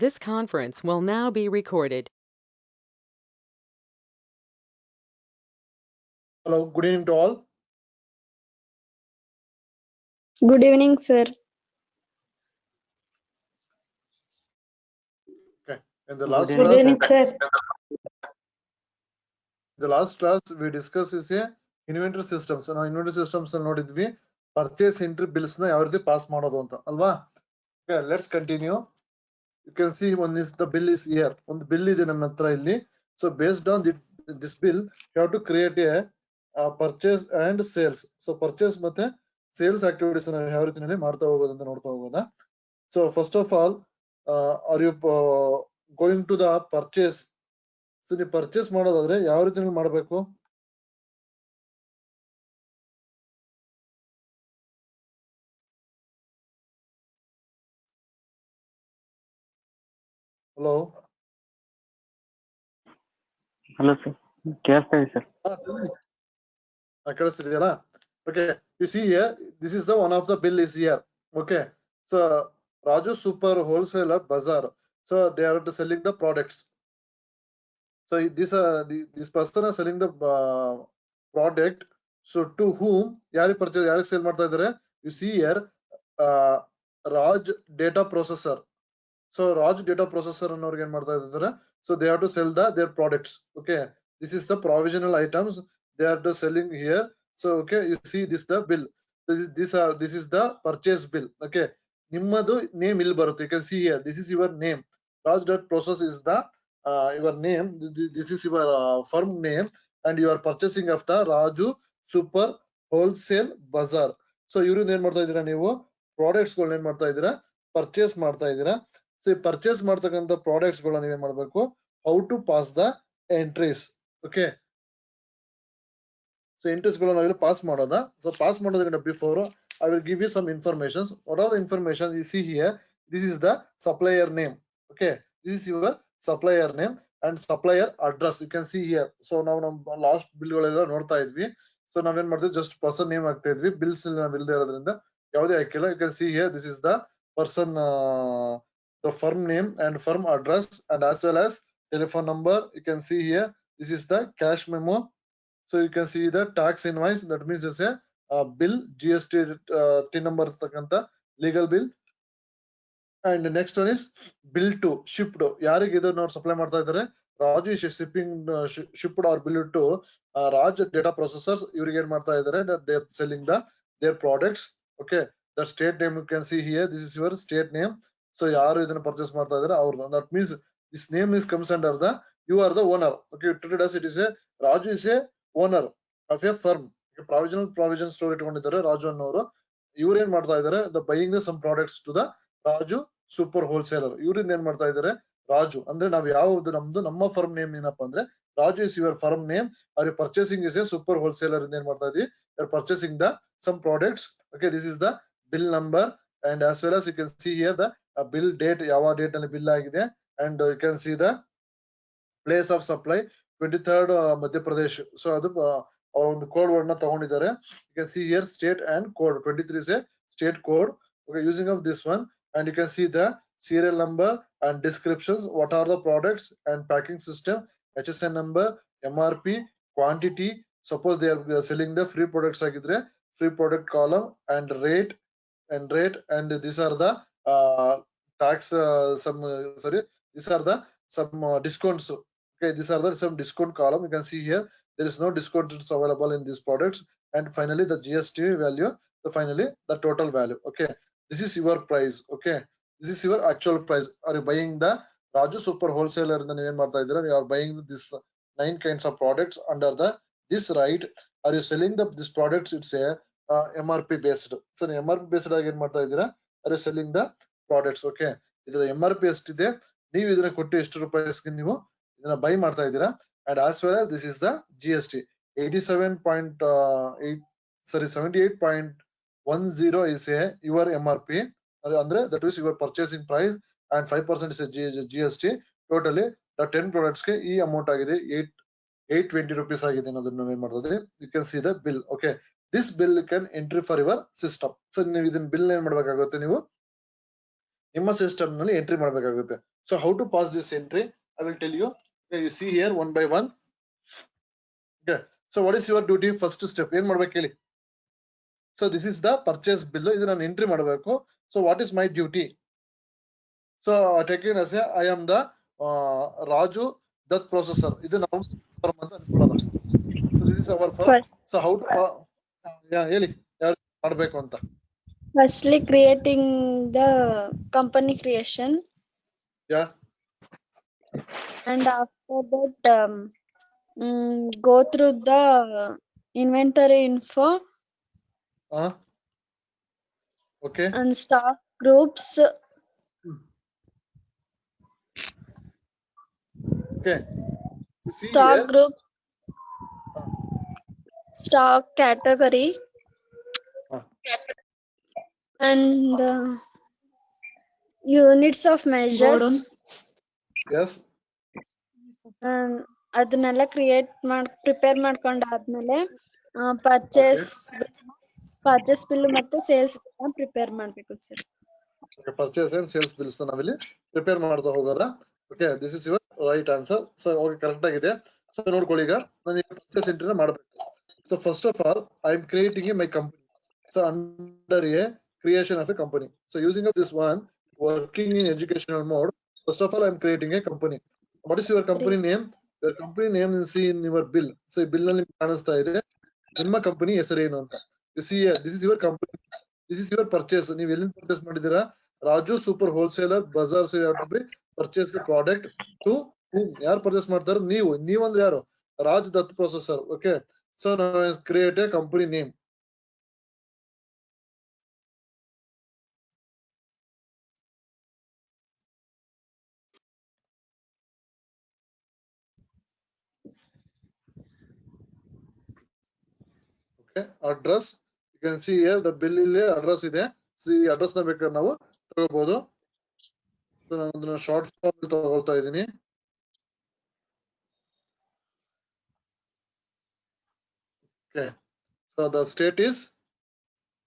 This conference will now be recorded. Hello, good evening to all. Good evening, sir. Okay, in the Good last evening, Good class, evening, sir. we discussed is a inventory systems. Now inventory systems ನೋಡಿದ್ವಿ purchase entry bills ನ ಯಾವ ರೀತಿ pass ಮಾಡೋದು ಅಂತ ಅಲ್ವಾ? Okay, let's continue. You can see one is the bill is here. ಒಂದು bill ಇದೆ ನಮ್ಮ ಹತ್ರ ಇಲ್ಲಿ. So based on this bill, you have to create a purchase and sales. So purchase ಮತ್ತೆ sales activities ನ ಯಾವ ರೀತಿಯಲ್ಲಿ ಮಾಡ್ತಾ ಹೋಗೋದು ಅಂತ ನೋಡ್ತಾ ಹೋಗೋದಾ? So first of all, are you going to the purchase? So ನೀವು ಪರ್ಚೇಸ್ ಮಾಡೋದಾದ್ರೆ ಯಾವ ರೀತಿ ಮಾಡಬೇಕು? Hello hello sir. ಕೇಳಿಸ್ತಾ ಇದೆ sir. ಕೇಳಿಸ್ತಿದೆಯಲ್ಲ? Okay, you see here, this is the one of the bill is here. Okay, so Raju Super Wholesaler Bazaar. So they are selling the products. So this person is selling the product. So to whom ಯಾರಿಗೆ purchase ಯಾರಿಗೆ sale ಮಾಡ್ತಾ ಇದ್ದಾರೆ? You see here, Raj data processor. So Raj data processor ಅನ್ನೋರಿಗೆ ಏನ್ ಮಾಡ್ತಾ ಇದ್ದಾರೆ? So they have to sell their products. Okay, this is the provisional items they are selling here. So okay, you see this the bill. This is the purchase bill. Okay, ನಿಮ್ಮದು name ಇಲ್ಲಿ ಬರುತ್ತೆ. You can see here, this is your name. Raj data process is the your name. This is your firm name, and you are purchasing of the Raju Super Wholesale Bazaar. So ಇವ್ರಿಂದ ಏನ್ ಮಾಡ್ತಾ ಇದ್ದೀರಾ ನೀವು? Products ಗಳನ್ನ ಏನ್ ಮಾಡ್ತಾ ಇದ್ದೀರಾ? Purchase ಮಾಡ್ತಾ ಇದ್ದೀರಾ. ಸೊ ಪರ್ಚೇಸ್ ಮಾಡ್ತಕ್ಕಂಥ ಪ್ರಾಡಕ್ಟ್ಸ್ ಗಳನ್ನ ನೀವೇನ್ ಮಾಡ್ಬೇಕು? How to pass the entries. Okay, so entries ಗಳನ್ನ ನಾವಿಲ್ಲಿ ಪಾಸ್ ಮಾಡೋದಾ? ಸೊ ಪಾಸ್ ಮಾಡೋದ್ರಿಂದ before I will give you some informations. What are the information you see here? This is the supplier name. Okay, this is your supplier name and supplier address. You can see here. So ನಾವು ನಮ್ಮ last bill ಗಳೆಲ್ಲ ನೋಡ್ತಾ ಇದ್ವಿ. So ನಾವೇನ್ ಮಾಡ್ತೀವಿ? Just person name ಹಾಕ್ತಾ ಇದ್ವಿ. Bills ನಾವ್ ಇಲ್ದೇ ಇರೋದ್ರಿಂದ ಯಾವುದೇ ಹಾಕಿಲ್ಲ. You can see here, this is the person, the firm name and firm address, and as well as telephone number. You can see here, this is the cash memo. So you can see the tax invoice. That means it's a bill, GST T number takanta legal bill. And the next one is bill to shipped. ಯಾರಿಗೆ ಇದು ನಾವು supply ಮಾಡ್ತಾ ಇದ್ದಾರೆ? Raju shipping shipped are bill to Raj data processors. ಇವ್ರಿಗೆ ಏನ್ ಮಾಡ್ತಾ ಇದ್ದಾರೆ? They are selling their products. Okay, the state name you can see here, this is your state name. So ಯಾರು ಇದನ್ನ ಪರ್ಚೇಸ್ ಮಾಡ್ತಾ ಇದ್ದಾರೆ ಅವ್ರದ್ದು. That means this name is comes under the, you are the owner. Okay, treated as it is a Raju is a owner of a firm. Provision store ಇಟ್ಕೊಂಡಿದ್ದಾರೆ ರಾಜು ಅನ್ನೋರು. ಇವ್ರು ಏನ್ ಮಾಡ್ತಾ ಇದ್ದಾರೆ? the buying the some products to the Raju super wholesaler. ಇವರಿಂದ ಏನ್ ಮಾಡ್ತಾ ಇದ್ದಾರೆ? ರಾಜು ಅಂದ್ರೆ ನಾವ್ ಯಾವ್ದು ನಮ್ದು ನಮ್ಮ ಫರ್ಮ್ ನೇಮ್ ಏನಪ್ಪಾ ಅಂದ್ರೆ Raju is your firm name. ಅವ್ರ purchasing is a super wholesaler ಇಂದ ಏನ್ ಮಾಡ್ತಾ ಇದೀವಿ? Purchasing the some products. Okay, this is the bill number, and as well as you can see here the bill date, ಯಾವ date ಅಲ್ಲಿ bill ಆಗಿದೆ, and you can see the place of supply 23rd Madhya Pradesh. So ಅದು ಅವ್ರ ಒಂದು code word ನ ತಗೊಂಡಿದ್ದಾರೆ. You can see here state and code. 23 is a state code. Okay, using of this one, and you can see the serial number and descriptions, what are the products and packing system, HSN number, MRP, quantity. Suppose they are selling the free products ಆಗಿದ್ರೆ free product column, and rate, and these are the tax these are the some discounts. Okay, these are the some discount column. You can see here there is no discounts available in these products, and finally the GST value, finally the total value. Okay, this is your price. Okay, this is your actual price. Are you buying the Raju Super Wholesaler in the name ಮಾಡ್ತಾ ಇದ್ದೀರಾ? You are buying this 9 kinds of products under this right. Are you selling this products? It's a MRP based. So MRP based ಆಗಿ ಏನ್ ಮಾಡ್ತಾ ಇದ್ದೀರಾ? Are you selling the products? Okay, ಇದರ MRP ಎಷ್ಟಿದೆ, ನೀವು ಇದನ್ನ ಕೊಟ್ಟು ಎಷ್ಟು ರೂಪಾಯಿಗೆ ನೀವು ಇದನ್ನ ಬೈ ಮಾಡ್ತಾ ಇದ್ದೀರಾ? And as well as this is the GST 78.10 is your MRP. ಅಂದ್ರೆ that is your purchasing price, and 5% is GST. Totally the 10 products ಗೆ ಈ ಅಮೌಂಟ್ ಆಗಿದೆ 820 rupees ಆಗಿದೆ ಅನ್ನೋದನ್ನ ಏನ್ ಮಾಡ್ತದೆ? You can see the bill. Okay, this bill you can entry for your system. So ನೀವು ಇದನ್ನ ಬಿಲ್ ಏನ್ ಮಾಡ್ಬೇಕಾಗುತ್ತೆ? ನೀವು ನಿಮ್ಮ ಸಿಸ್ಟಮ್ ನಲ್ಲಿ ಎಂಟ್ರಿ ಮಾಡಬೇಕಾಗುತ್ತೆ. So how to pass this entry? I will tell you. Okay, you see here one by one. Okay. So what is your duty? First step ಏನ್ ಮಾಡ್ಬೇಕು ಹೇಳಿ. So this is the purchase bill. ಇದು ನಾನು entry ಮಾಡಬೇಕು. So what is my duty? So taken as I am the Raju Dutt processor. ಇದು ನಾವು ಅಂತ ಅನ್ಕೊಳ್ಳೋಣ. So this is our firm. First, So how to ಹೇಳಿ ಯಾರು ಮಾಡಬೇಕು ಅಂತ. firstly creating the company creation, Yeah. and after that go through the inventory info Okay. and stock groups. Okay. You see Stock here. group, stock category, and units of measures. Yes. ಅದನ್ನೆಲ್ಲ prepare ಮಾಡ್ಕೊಂಡಾದ್ಮೇಲೆ purchase bill ಮತ್ತು sales prepare ಮಾಡ್ಬೇಕು sir. Purchase and sales bills ನಾವಿಲ್ಲಿ prepare ಮಾಡ್ತಾ ಹೋಗೋದಾ. Okay, this is your right answer. So okay, correct ಆಗಿದೆ. So ನೋಡ್ಕೊಳ್ಳಿ, ಈಗ ನಾನು ಪರ್ಚೇಸ್ ಎಂಟ್ರಿನ ಮಾಡಬೇಕು. So first of all I am creating a my company. So under a creation of a company. So using of this one working in educational mode, first of all I am creating A company. What is your company name? Your company name C in your bill. So ಈ bill ನಲ್ಲಿ ಕಾಣಿಸ್ತಾ ಇದೆ ನಿಮ್ಮ company ಹೆಸರೇನು ಅಂತ. U see this is your company, this is your purchase. ನೀವು ಎಲ್ಲಿಂದ purchase ಮಾಡಿದ್ದೀರಾ? Raju Super Wholesaler Bazaar. So you have to purchase the product to whom? ಯಾರು ಪರ್ಚೇಸ್ ಮಾಡ್ತಾರೆ? ನೀವು ಅಂದ್ರೆ ಯಾರು? Raj Dutt processor. Okay, so ನಾವು create a company name. Okay, address you can see here the bill. ಇಲ್ಲಿ ಅಡ್ರೆಸ್ ಇದೆ. So ಈ address ನ ಬೇಕಾದ್ರೆ ನಾವು ತಗೋಬಹುದು. ಸೊ ನಾನು ಅದನ್ನ ಶಾರ್ಟ್ ಫಾರ್ಮ್ ತಗೊಳ್ತಾ ಇದ್ದೀನಿ. Okay, so the state is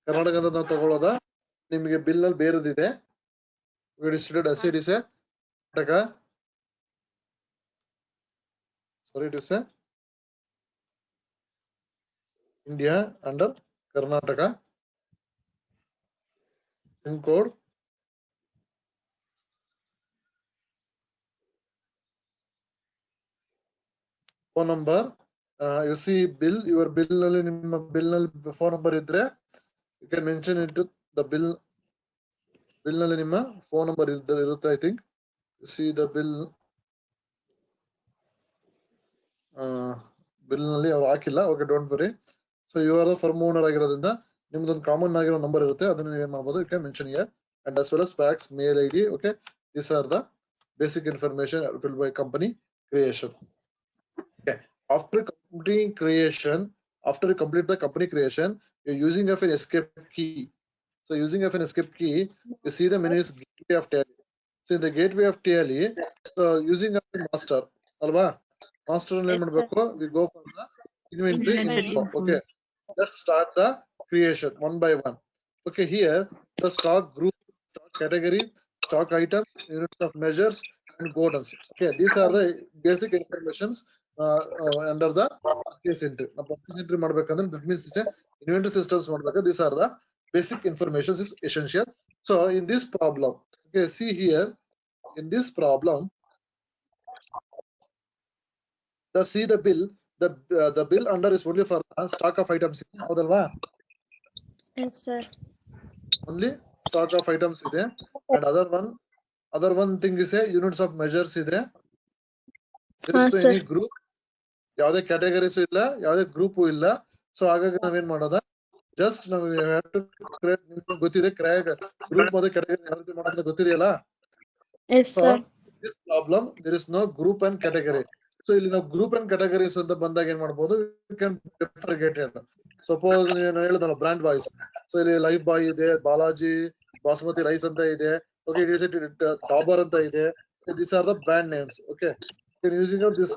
ಕರ್ನಾಟಕದ ನಾವು ತಗೊಳ್ಳೋದ. ನಿಮಗೆ ಬಿಲ್ ನಲ್ಲಿ ಬೇರೆದಿದೆ. Distributed as it is a Karnataka. Sorry, it is a India under Karnataka. PIN code phone number. You see bill, your bill ನಲ್ಲಿ ನಿಮ್ಮ bill ನಲ್ಲಿ phone number ಇದ್ರೆ you can mention it to the bill. bill ನಲ್ಲಿ ನಿಮ್ಮ phone number ಇರುತ್ತೆ. I think you see the bill. Bill ನಲ್ಲಿ ಅವ್ರು ಹಾಕಿಲ್ಲ. Okay, don't worry. So you are the firm owner ಆಗಿರೋದ್ರಿಂದ ನಿಮ್ದೊಂದು ಕಾಮನ್ ಆಗಿರೋ ನಂಬರ್ ಇರುತ್ತೆ. ಅದನ್ನ ನೀವು ಏನ್ ಮಾಡ್ಬೋದು, you can mention here and as well as fax, mail ID. Okay, these are the basic information filled by company creation. Okay, after completing creation, after you complete the company creation, you're using of an escape key. So using of an escape key, you see the menu is gateway of tally. So in the gateway of tally, so using of the master, alva master ನಲ್ಲಿ ಏನ್ ಮಾಡ್ಬೇಕು, we go for the inventory info. Okay, let's start the creation one by one. Okay, here the stock group, stock category, stock item, units of measures and godowns. Okay, these are the basic informations under the purchase entry. Purchase entry ಮಾಡ್ಬೇಕಂದ್ರೆ that means inventory systems ಮಾಡ್ಬೇಕು. These are the basic information is essential. So in this problem, okay, see here in this problem, see the bill, the bill under is only for stock of items. ಹೌದಲ್ವಾ? Yes sir. Only stock of items ಇದೆ. And other one thing is a units of measures ಇದೆ. There is any group, ಯಾವುದೇ categories ಇಲ್ಲ, ಯಾವುದೇ group ಇಲ್ಲ. So ಹಾಗಾಗಿ ನಾವೇನ್ ಮಾಡೋದ, ಜಸ್ಟ್ ನಾವು ನಿಮ್ಗೆ ಗೊತ್ತಿದೆ ಗ್ರೂಪ್ ಮತ್ತು ಕ್ಯಾಟಗರಿ ಯಾವ ರೀತಿ ಮಾಡೋದು ಗೊತ್ತಿದೆಯಲ್ಲ. Yes sir. This problem there is no group and category. So ಇಲ್ಲಿ ನಾವು ಗ್ರೂಪ್ ಅಂಡ್ ಕ್ಯಾಟಗರೀಸ್ ಅಂತ ಬಂದಾಗ ಏನ್ ಮಾಡ್ಬೋದು, ಯು ಕ್ಯಾನ್ ಡಿಫರ್ಗೇಟ್ ಇಟ್. ಸಪೋಸ್ ನೀವೇನು ಹೇಳಿದಲ್ಲ ಬ್ರಾಂಡ್ ವಾಯ್ಸ್, ಸೊ ಇಲ್ಲಿ ಲೈಫ್ ಬಾಯ್ ಇದೆ, ಬಾಲಾಜಿ ಬಾಸ್ಮತಿ ರೈಸ್ ಅಂತ ಇದೆ. ಓಕೆ, ಡಾಬರ್ ಅಂತ ಇದೆ. These are the brand names. Okay, using of this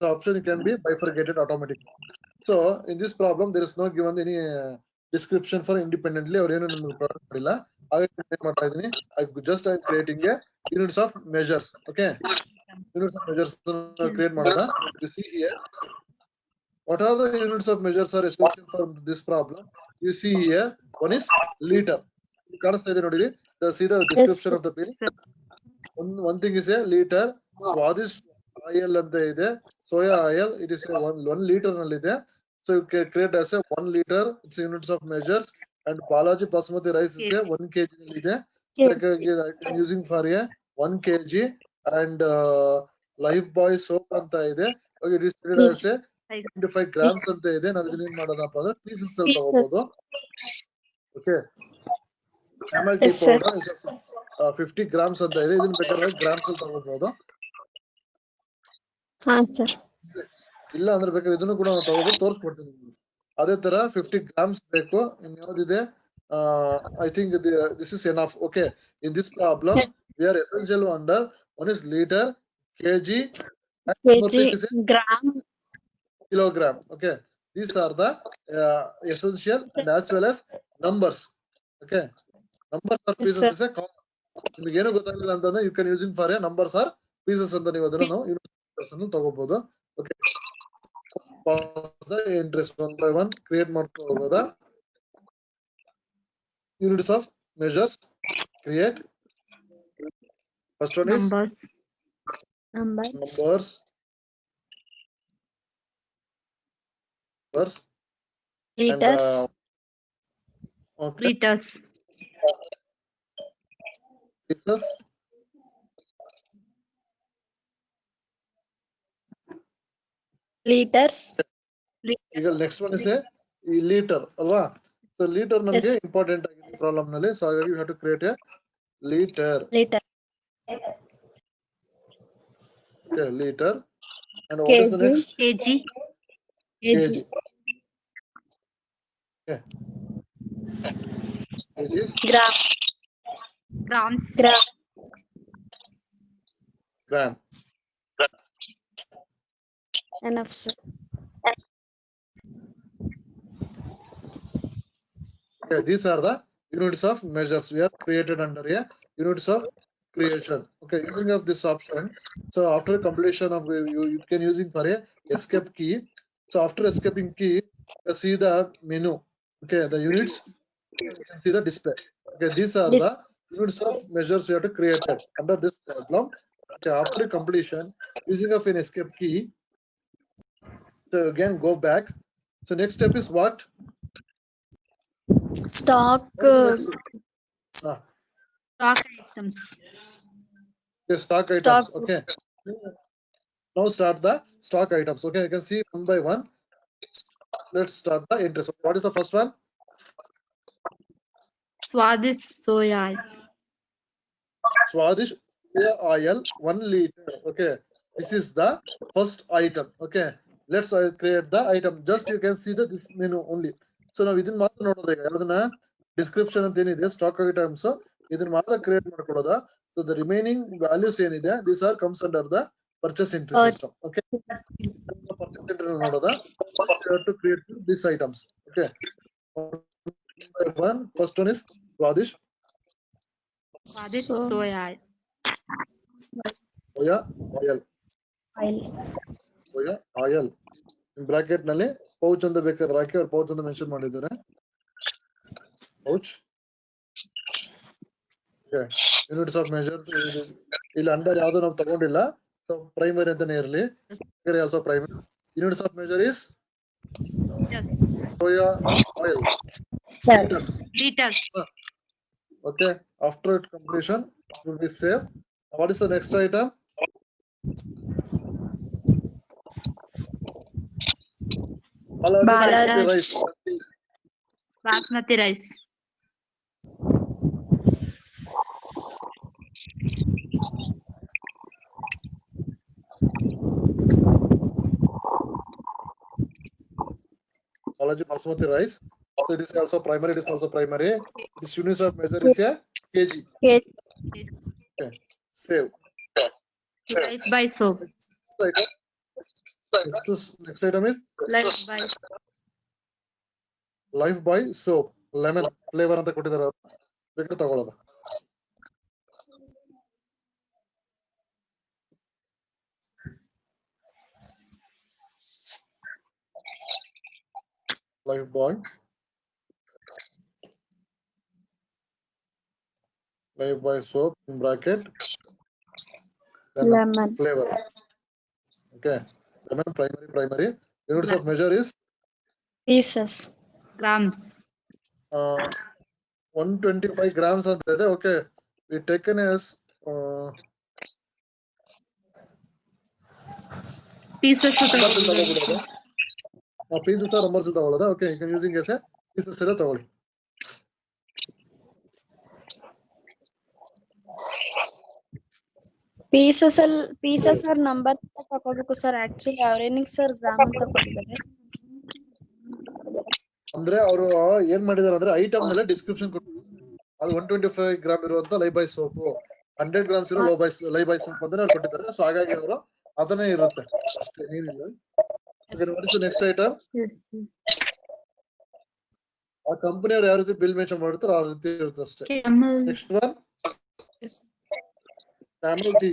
option can be bifurcated automatically. So in this problem there is no given any description for independently or ಏನು ನಿಮಗೆ problem ಮಾಡಿಲ್ಲ. just I'm creating a units of measures. Okay, units of measures create ಮಾಡೋದಾ? You see here, what are the units of measures are essential for this problem? You see here, one is liter. ಕಾಣಿಸ್ತಾ ಇದೆ ನೋಡಿರಿ. See the description of the bill. One thing is a liter. Swadish oil ಅಂತ ಇದೆ. Soya oil. It is a one liter ನಲ್ಲಿದೆ. So you can create as a 1 liter. It's units of measures. And Balaji Basmati rice is a 1 kg ನಲ್ಲಿದೆ. I'm using for a 1 kg. And Lifebuoy soap ಅಂತ ಇದೆ. Okay, it is treated as a 25 grams ಅಂತ ಇದೆ. ನಾವು ಇದನ್ನ ಏನ್ ಮಾಡೋದಪ್ಪ ಅಂದ್ರೆ pieces ಅಲ್ಲಿ ತಗೋಬಹುದು. Okay. Camel tea powder is 50 grams ಅಂತ ಇದೆ. ಇದನ್ನ ಬೇಕಾದ್ರೆ grams ಅಲ್ಲಿ ತಗೋಬಹುದು. ಹಾ ಸರ್. ಇಲ್ಲ ಅಂದ್ರೆ ಬೇಕಾದ್ರೆ ಇದನ್ನು ಕೂಡ ನಾವು ತಗೋಬಹುದು, ತೋರಿಸ್ಕೊಡ್ತೀನಿ ನಿಮ್ಗೆ. ಅದೇ ತರ 50 grams ಬೇಕು. ಇನ್ ಯಾವ್ದಿದೆ? I think this is enough. Okay, in this problem we are essential under one is liter, kg, and gram, kilogram. Okay, these are the essential and as well as numbers. Okay, numbers or pieces is a common. ನಿಮಗೆ ಏನು ಗೊತ್ತಾಗಲಿಲ್ಲ ಅಂತಂದ್ರೆ you can using for a numbers or pieces ಅಂತ ನೀವು ಅದನ್ನ ನಾವು units ಅನ್ನು ತಗೋಬಹುದು. Okay, pause the interest one by one create ಮಾಡ್ತಾ ಹೋಗೋದಾ? Units of measures create. First one is numbers. liters, Okay. liters, Pieces. liters, ಈಗ next one is a liter ಅಲ್ವಾ? So liter ನಮಗೆ ಇಂಪಾರ್ಟೆಂಟ್ ಆಗಿದೆ ಪ್ರಾಬ್ಲಮ್ ನಲ್ಲಿ. So ಹಾಗಾಗಿ you have to create a liter. liter, Okay, liter. And what is the next? kg, Kg. Okay. Kg is gram, grams, gram. enough sir. Okay, these are the units of measures we are created under a units of creation. Okay, using of this option. So after completion of you can using for a escape key. So after escaping key, see the menu. Okay, the units you can see the display. Okay, these are the units of measures we have to create under this problem. Okay, after completion, using of an escape key. So again go back. So next step is what? Stock, stock items, Okay, stock items. Okay. Now start the stock items. Okay, you can see one by one. Let's start the interest. What is the first one? Swadish soya oil, Swadish soya oil 1 liter. Okay, this is the first item. Okay, let's create the item. Just you can see this menu only. So now ಇದನ್ನ ಮಾತ್ರ ನೋಡೋದು ಈಗ ಯಾವ್ದನ್ನ description ಅಂತ ಏನಿದೆ stock items ಇದನ್ನ ಮಾತ್ರ create ಮಾಡ್ಕೊಳ್ಳೋದಾ? So the remaining values ಏನಿದೆ these are comes under the purchase entry system. Okay, purchase entry ನೋಡೋದಾ? First you have to create these items. Okay, one first one is Swadish soya oil, soya oil. Soya oil. In bracket ನಲ್ಲಿ pouch ಅಂತ ಬೇಕಾದ್ರೆ ಹಾಕಿ ಅವ್ರು pouch ಅಂತ mention ಮಾಡಿದ್ದಾರೆ. Pouch. Okay. Units of measures ಇಲ್ಲಿ under ಯಾವ್ದು ನಾವು ತಗೊಂಡಿಲ್ಲ. So primary ಅಂತಾನೆ ಇರಲಿ. Also primary. Units of measure is yes, soya oil. liters, Okay. After completion, it will be saved. What is the next item? Basmati rice. basmati rice, Basmati rice. So it is also primary. It is also primary. This units of measure is a kg. Okay. Save. Lifebuoy soap, Next item is Lifebuoy, Lifebuoy soap. Lemon flavor ಅಂತ ಕೊಟ್ಟಿದ್ದಾರೆ. ಬೇಕಾದ್ರೆ ತಗೊಳ್ಳೋದು. Lifebuoy, Lifebuoy soap in bracket, Lemon. flavor. Okay, lemon primary. Units of measure is Pieces. Grams. 125 grams ಅಂತ ಇದೆ. Okay, we taken as Pieces ತಗೊಳ್ಬಿಡೋದು. Pieces numbers ತಗೊಳ್ಳೋದು. Okay, you can using as a pieces ಎಲ್ಲ ತಗೊಳ್ಳಿ. Pieces are number ತಗೋಬೇಕು sir. Actually ಅವ್ರೇನಿಗೆ sir gram ಅಂತ ಕೊಟ್ಟಿದ್ದಾರೆ. ಅಂದ್ರೆ ಅವರು ಏನ್ ಮಾಡಿದಾರೆ ಅಂದ್ರೆ ಐಟಮ್ ಮೇಲೆ ಡಿಸ್ಕ್ರಿಪ್ಷನ್ ಕೊಟ್ಟಿದ್ದಾರೆ. ಅದು 125 ಗ್ರಾಮ್ ಇರುವಂತ ಲೈಫ್ ಬಾಯ್ ಸೋಪ್, 100 ಗ್ರಾಮ್ಸ್ ಇರೋ ಲೈಫ್ ಬಾಯ್ ಸೋಪ್ ಅಂತ ಕೊಟ್ಟಿದ್ದಾರೆ. ಸೊ ಹಾಗಾಗಿ ಅವರು ಅದನ್ನೇ ಇರುತ್ತೆ ಅಷ್ಟೇ, ಏನಿಲ್ಲ. ನೆಕ್ಸ್ಟ್ ಐಟಮ್, ಆ ಕಂಪನಿಯವ್ರು ಯಾವ ರೀತಿ ಬಿಲ್ ಮೆನ್ಷನ್ ಮಾಡಿರ್ತಾರೋ ಆ ರೀತಿ ಇರುತ್ತೆ ಅಷ್ಟೇ. Next one, camel tea.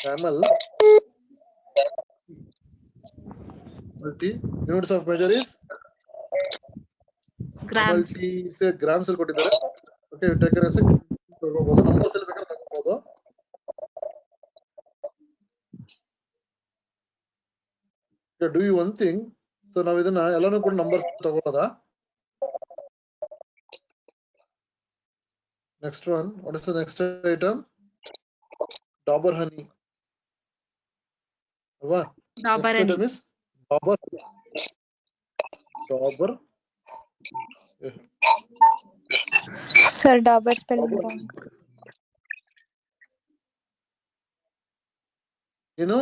Camel tea. Units of measure is Grams. tea say grams ಅಲ್ಲಿ ಕೊಟ್ಟಿದ್ದಾರೆ. Okay, take as a ತಗೋಬಹುದು. ನಂಬರ್ಸ್ ಅಲ್ಲಿ ಬೇಕಾದ್ರೆ ತಗೋಬಹುದು. Do you one thing, so ನಾವು ಇದನ್ನ ಎಲ್ಲಾನು ಕೂಡ numbers ತಗೊಳ್ಳೋದಾ? Next one, what is the next item? Dabur honey. Next item is Dabur. Sir, Dabur spelling wrong. ಏನು?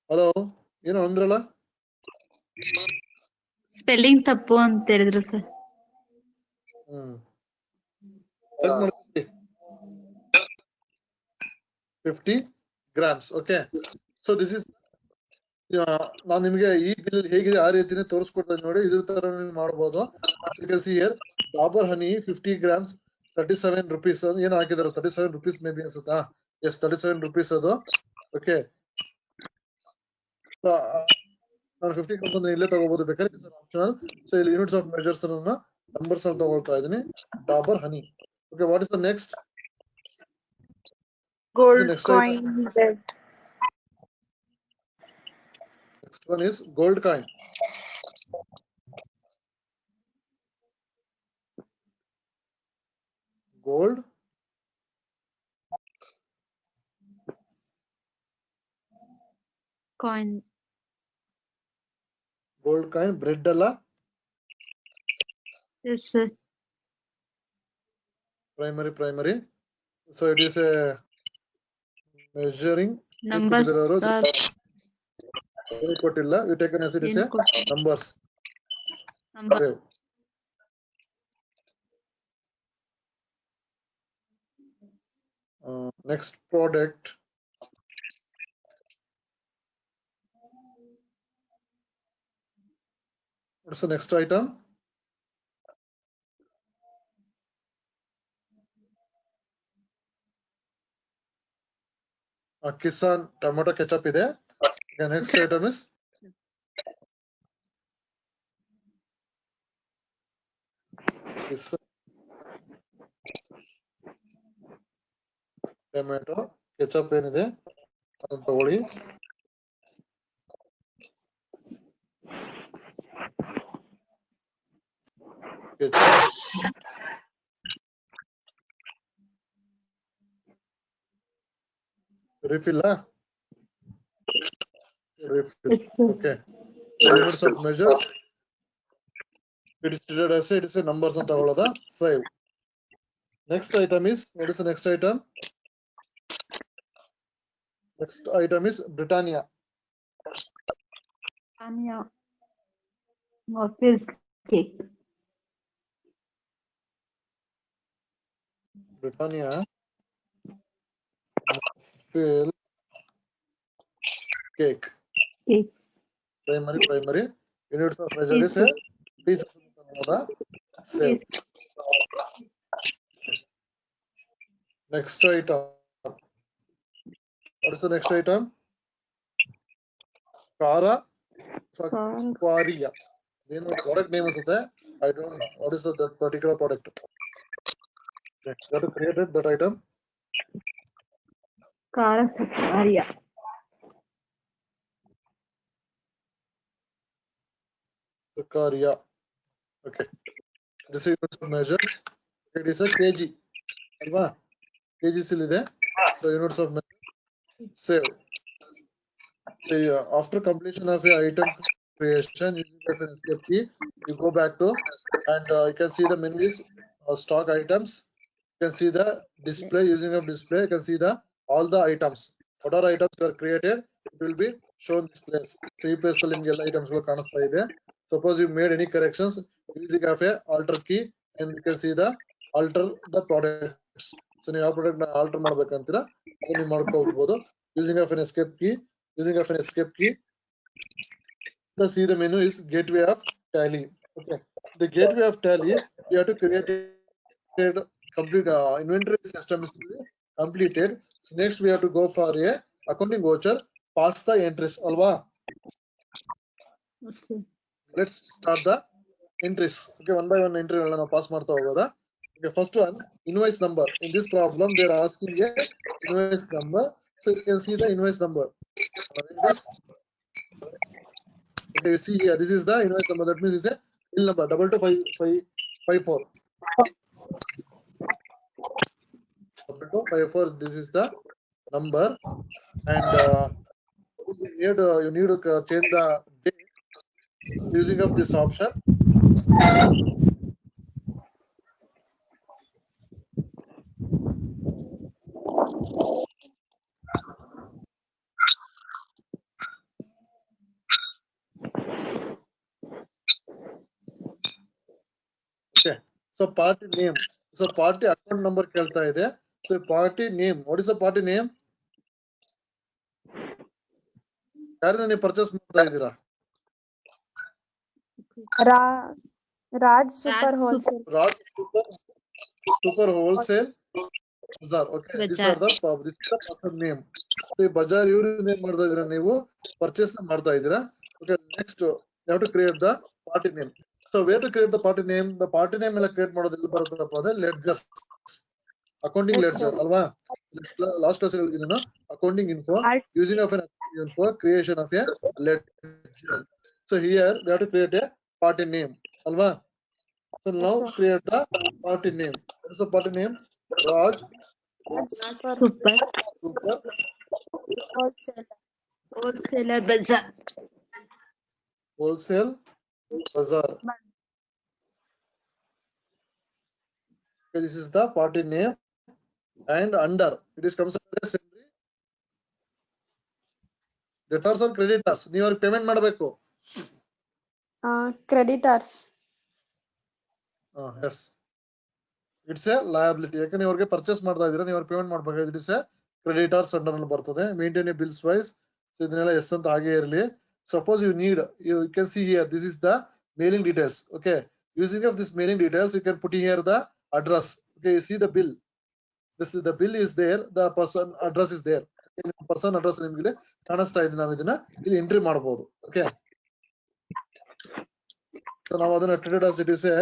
ಹಲೋ, ಏನು ಅಂದ್ರಲ್ಲ? ಸ್ಪೆಲ್ಲಿಂಗ್ ತಪ್ಪು ಅಂತ ಹೇಳಿದ್ರು sir. 50 grams. Okay, so this is ನಾನು ನಿಮಗೆ ಈ ಬಿಲ್ ಹೇಗಿದೆ ಆ ರೀತಿನೇ ತೋರಿಸ್ಕೊಡ್ತೀನಿ ನೋಡಿ. ಇದ್ರ ತರ ನೀವು ಮಾಡಬಹುದು. You can see here Dabur honey 50 grams 37 rupees ಏನು ಹಾಕಿದಾರೆ, 37 rupees ಮೇ ಬಿ ಅನ್ಸುತ್ತಾ? ಎಸ್, 37 rupees ಅದು. ಓಕೆ, ನಾನು 50 grams ಇಲ್ಲೇ ತಗೋಬಹುದು ಬೇಕಾದ್ರೆ, ಆಪ್ಷನಲ್. ಸೊ ಇಲ್ಲಿ ಯೂನಿಟ್ಸ್ ಆಫ್ ಮೆಜರ್ಸ್ ನಂಬರ್ಸ್ ಅಲ್ಲಿ ತಗೊಳ್ತಾ ಇದೀನಿ. Dabur honey. Okay, what is the next? Gold coin. Next one is gold coin. Gold coin. Gold coin bread ಅಲ್ಲ, yes sir. Primary. So it is a measuring numbers ಕೊಟ್ಟಿಲ್ಲ. You taken as it is a numbers. Next product. What's the next item? Kissan tomato ketchup ಇದೆ. The next item is Kissan tomato ketchup ಏನಿದೆ ಅದನ್ನ ತಗೊಳ್ಳಿ. Refill. Okay. Units of measures. It is treated as it is a numbers ಅಂತ ತಗೊಳ್ಳೋದ. Save. Next item is, what is the next item? Next item is Britannia. Waffles cake. Britannia fill cake. Cakes. Primary units of measure is a pieces sale. Yes. Next item. What is the next item? Cara Sakwaria. You know product name is there. I don't know what is that particular product. Okay. You have to create it, that item. Kara Sakaria. Sakwaria. Okay. This is units of measures. It is a kg. Alva? Kg still ಇದೆ. So units of measure. Save. So after completion of a item creation using an escape key, you go back to and you can see the menu is stock items. You can see the display using of display. You can see the all the items. Whatever items were created, it will be shown this place. So you place the link items will ಕಾಣಿಸ್ತಾ ಇದೆ. Suppose you made any corrections using of a alter key and you can see the alter the products. So ನೀವು ಯಾವ product alter ಮಾಡ್ಬೇಕಂತೀರಾ ಅದನ್ನ ನೀವು ಮಾಡ್ಕೋಬಹುದು using of an escape key. Using of an escape key, see the menu is gateway of tally. Okay, the gateway of tally, you have to create a complete inventory system is completed. So next we have to go for a accounting voucher, pass the entries. Alva, Okay. let's start the entries. Okay, one by one entry pass ಮಾಡ್ತಾ ಹೋಗೋದಾ. Okay, first one, invoice number. In this problem, they are asking a invoice number. So you can see the invoice number. Okay, you see here, this is the invoice number. That means it's a bill number 225554. 2254. This is the number, and you need to change the date using of this option. Okay, so party name. So party account number kelta ide. So party name. What is the party name? ಯಾರಿಂದ ನೀವು purchase ಮಾಡ್ತಾ ಇದ್ದೀರಾ? Raj Super Wholesale. Raj Super Wholesale Bazaar. Okay, these are the this is the person name. So Bazaar ಇವರಿಂದ ಏನ್ ಮಾಡ್ತಾ ಇದ್ದೀರಾ ನೀವು purchase ಮಾಡ್ತಾ ಇದ್ದೀರಾ? Okay, next you have to create the party name. So where to create the party name? The party name ಎಲ್ಲ create ಮಾಡೋದು ಎಲ್ಲಿ ಬರುತ್ತಪ್ಪ ಅಂದ್ರೆ ledger. Accounting ledger ಅಲ್ವಾ? Last class ಹೇಳಿದೀನಿ accounting info using of an info creation of a ledger. So here we have to create a party name alva. So now create the party name. What is the party name? Raj Super. Wholesale. Wholesaler Bazaar. Wholesale Bazaar. Okay, this is the party name, and under it is comes under salary. Debtors or creditors? ನೀವು ಅವ್ರಿಗೆ payment ಮಾಡಬೇಕು. Creditors. Yes. It's a liability. ಯಾಕಂದ್ರೆ ನೀವು ಅವ್ರಿಗೆ purchase ಮಾಡ್ತಾ ಇದ್ದೀರಾ, ನೀವು ಅವ್ರಿಗೆ ಪೇಮೆಂಟ್ ಮಾಡಬೇಕಾದ್ರೆ it is a creditors under ಅಲ್ಲಿ ಬರ್ತದೆ. Maintain a bills wise. So ಇದನ್ನೆಲ್ಲ ಎಸ್ ಅಂತ ಹಾಗೆ ಇರಲಿ. Suppose you need, you can see here, this is the mailing details. Okay, using of this mailing details, you can put here the address. Okay, you see the bill. This is the bill is there, the person address is there. Person address ನಿಮಗೆ ಕಾಣಿಸ್ತಾ ಇದೆ. ನಾವು ಇದನ್ನ ಇಲ್ಲಿ entry ಮಾಡಬಹುದು. Okay, so ನಾವು ಅದನ್ನ traded as it is A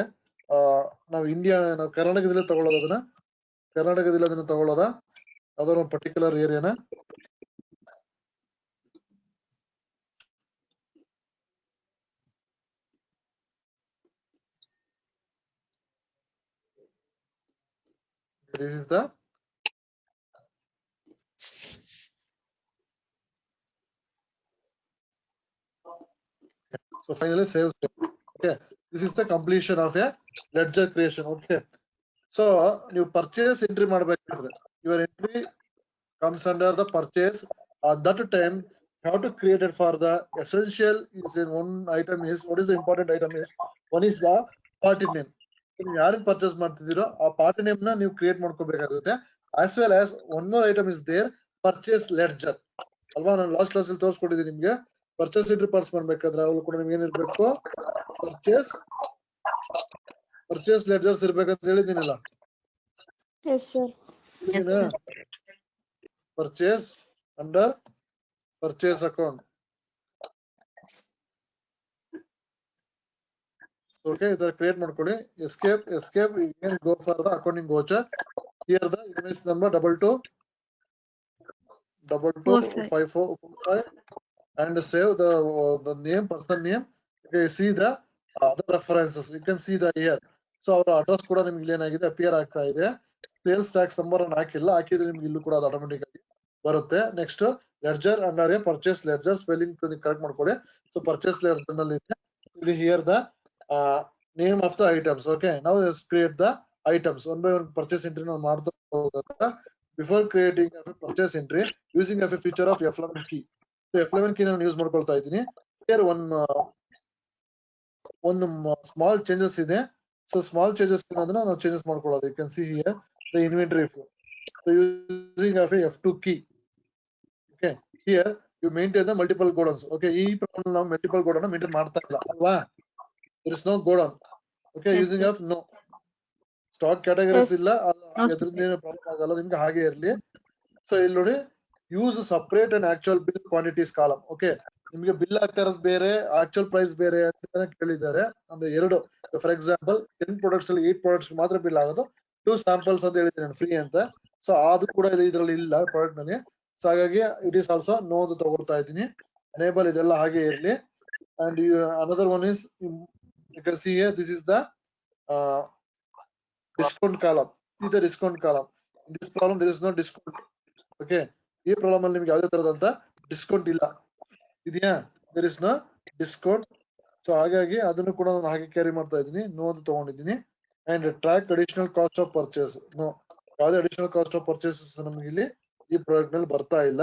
ನಾವು ಇಂಡಿಯಾ ನಾವು ಕರ್ನಾಟಕದಲ್ಲಿ ತಗೊಳ್ಳೋದು, ಅದನ್ನ ಕರ್ನಾಟಕದಲ್ಲಿ ಅದನ್ನ ತಗೊಳ್ಳೋದ ಯಾವ್ದಾದ್ರು ಒಂದು particular ಏರಿಯಾನ. This is the so finally save. Okay, this is the completion of a ledger creation. Okay, so you purchase entry ಮಾಡಬೇಕಾದ್ರೆ your entry comes under the purchase. At that time you have to create it for the essential is in one item is what is the important item is one is the party name. ನೀವು ಯಾರಿಗೆ purchase ಮಾಡ್ತಿದ್ದೀರೋ ಆ party name ನ ನೀವು create ಮಾಡ್ಕೋಬೇಕಾಗುತ್ತೆ. As well as one more item is there, purchase ledger ಅಲ್ವಾ. ನಾನು last class ಅಲ್ಲಿ ತೋರಿಸ್ಕೊಟ್ಟಿದ್ದೀನಿ ನಿಮ್ಗೆ. ಪರ್ಚೇಸ್ ಎಂಟ್ರಿ ಪಾಸ್ ಮಾಡ್ಬೇಕಾದ್ರೆ ಅವ್ರು ಕೂಡ ನಿಮ್ಗೆ ಏನಿರ್ಬೇಕು, ಪರ್ಚೇಸ್ ಲೆಡ್ಜರ್ಸ್ ಇರ್ಬೇಕಂತ ಹೇಳಿದ್ದೀನಲ್ಲ. Yes sir. Purchase under purchase account. Okay, ಈ ತರ ಕ್ರಿಯೇಟ್ ಮಾಡ್ಕೊಳ್ಳಿ. Escape again go for the accounting voucher. Here the invoice number 225445 and save the name, person name. Okay, see the other references. You can see the here. So our address ಕೂಡ ನಿಮ್ಗೆ ಇಲ್ಲಿ ಏನಾಗಿದೆ appear ಆಗ್ತಾ ಇದೆ. Sales tax number ಅನ್ನು ಹಾಕಿದ್ರೆ ನಿಮ್ಗೆ ಇಲ್ಲೂ ಕೂಡ ಅದು ಆಟೋಮೆಟಿಕ್ ಆಗಿ ಬರುತ್ತೆ. Next ledger under purchase ledger spelling correct ಮಾಡ್ಕೊಳ್ಳಿ. ಸೊ ಪರ್ಚೇಸ್ ಲೆಡ್ಜರ್ ನಲ್ಲಿ ಇದೆ ಇಲ್ಲಿ here the name of the items. Okay, now let's create the items one by one. Purchase entry ನಾವು ಮಾಡ್ತಾ ಹೋಗೋದಾ. Before creating a purchase entry using a feature of F11 key. So F11 key ನಾನು use ಮಾಡ್ಕೊಳ್ತಾ ಇದ್ದೀನಿ. Here ಒಂದು small changes ಇದೆ. So small changes ಅದನ್ನ ನಾವು changes ಮಾಡ್ಕೊಳ್ಳೋದು. You can see here the inventory flow. So using a F2 key. Okay, here you maintain the multiple godowns. Okay, ಈ ಪ್ರಮಾಣ ನಾವು multiple godown maintain ಮಾಡ್ತಾ ಇಲ್ಲ ಅಲ್ವಾ. There is no godown. Okay, using of no stock categories ಇಲ್ಲ, ಅದರಿಂದ ಏನು problem ಆಗಲ್ಲ ನಿಮ್ಗೆ, ಹಾಗೆ ಇರಲಿ. ಸೊ ಇಲ್ಲಿ ನೋಡಿ, use separate and actual bill quantities column. Okay, ನಿಮ್ಗೆ ಬಿಲ್ ಆಗ್ತಾ ಇರೋದು ಬೇರೆ, ಆಕ್ಚುಯಲ್ ಪ್ರೈಸ್ ಬೇರೆ ಅಂತ ಕೇಳಿದ್ದಾರೆ. ಅಂದ್ರೆ ಎರಡು, ಫಾರ್ ಎಕ್ಸಾಂಪಲ್ 10 ಪ್ರಾಡಕ್ಟ್ಸ್ ಅಲ್ಲಿ 8 ಪ್ರಾಡಕ್ಟ್ಸ್ ಮಾತ್ರ ಬಿಲ್ ಆಗೋದು, 2 ಸ್ಯಾಂಪಲ್ಸ್ ಅಂತ ಹೇಳಿದ್ದೀನಿ ಫ್ರೀ ಅಂತ. ಸೊ ಅದು ಕೂಡ ಇದರಲ್ಲಿ ಇಲ್ಲ ಪ್ರಾಡಕ್ಟ್ ನಲ್ಲಿ. ಸೊ ಹಾಗಾಗಿ ಇಟ್ ಈಸ್ ಆಲ್ಸೋ ನೋ ಅಂತ ತಗೊಳ್ತಾ ಇದ್ದೀನಿ. ಎನೇಬಲ್ ಇದೆಲ್ಲ ಹಾಗೆ ಇರಲಿ. And another one is you can see here, this is the discount column. See the discount column. In this problem there is no discount. Okay, ಈ problem ಅಲ್ಲಿ ನಿಮ್ಗೆ ಯಾವುದೇ ತರದಂತ ಡಿಸ್ಕೌಂಟ್ ಇಲ್ಲ, ಇದೆಯಾ? there is no discount. So ಹಾಗಾಗಿ ಅದನ್ನು ಕೂಡ ನಾನು ಹಾಗೆ ಕ್ಯಾರಿ ಮಾಡ್ತಾ ಇದ್ದೀನಿ, ನೋ ಅಂತ ತಗೊಂಡಿದ್ದೀನಿ. And track additional cost of purchase, no, ಯಾವುದೇ ಅಡಿಷನಲ್ ಕಾಸ್ಟ್ ಆಫ್ ಪರ್ಚೇಸಸ್ ನಮ್ಗೆ ಇಲ್ಲಿ ಈ ಪ್ರಾಡಕ್ಟ್ ನಲ್ಲಿ ಬರ್ತಾ ಇಲ್ಲ.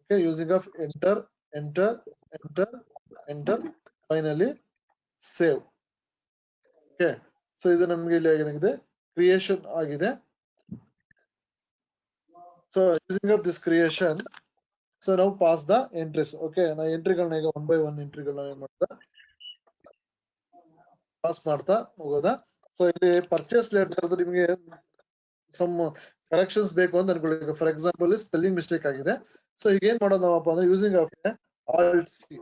Okay, using of enter enter enter enter, finally save. Okay, so ಇದು ನಮ್ಗೆ ಇಲ್ಲಿ ಏನಾಗಿದೆ, ಕ್ರಿಯೇಷನ್ ಆಗಿದೆ. So using of this creation, so ನಾವು ಪಾಸ್ ದ ಎಂಟ್ರೀಸ್. ಓಕೆ, ನಾವು ಎಂಟ್ರಿಗಳನ್ನ ಈಗ 1 by 1 ಎಂಟ್ರಿಗಳನ್ನ ಏನ್ ಮಾಡ್ತಾ ಪಾಸ್ ಮಾಡ್ತಾ ಹೋಗೋದಾ. ಸೊ ಇಲ್ಲಿ ಪರ್ಚೇಸ್ ಲೆಟರ್ ನಿಮ್ಗೆ ಸಮ್ ಕರೆಕ್ಷನ್ಸ್ ಬೇಕು ಅಂತ ಅನ್ಕೊಳ್ಳಿ. ಫಾರ್ ಎಕ್ಸಾಂಪಲ್ ಸ್ಪೆಲ್ಲಿಂಗ್ ಮಿಸ್ಟೇಕ್ ಆಗಿದೆ. ಸೊ ಈಗ ಏನ್ ಮಾಡೋದು ನಾವಪ್ಪ ಅಂದ್ರೆ using of alt C.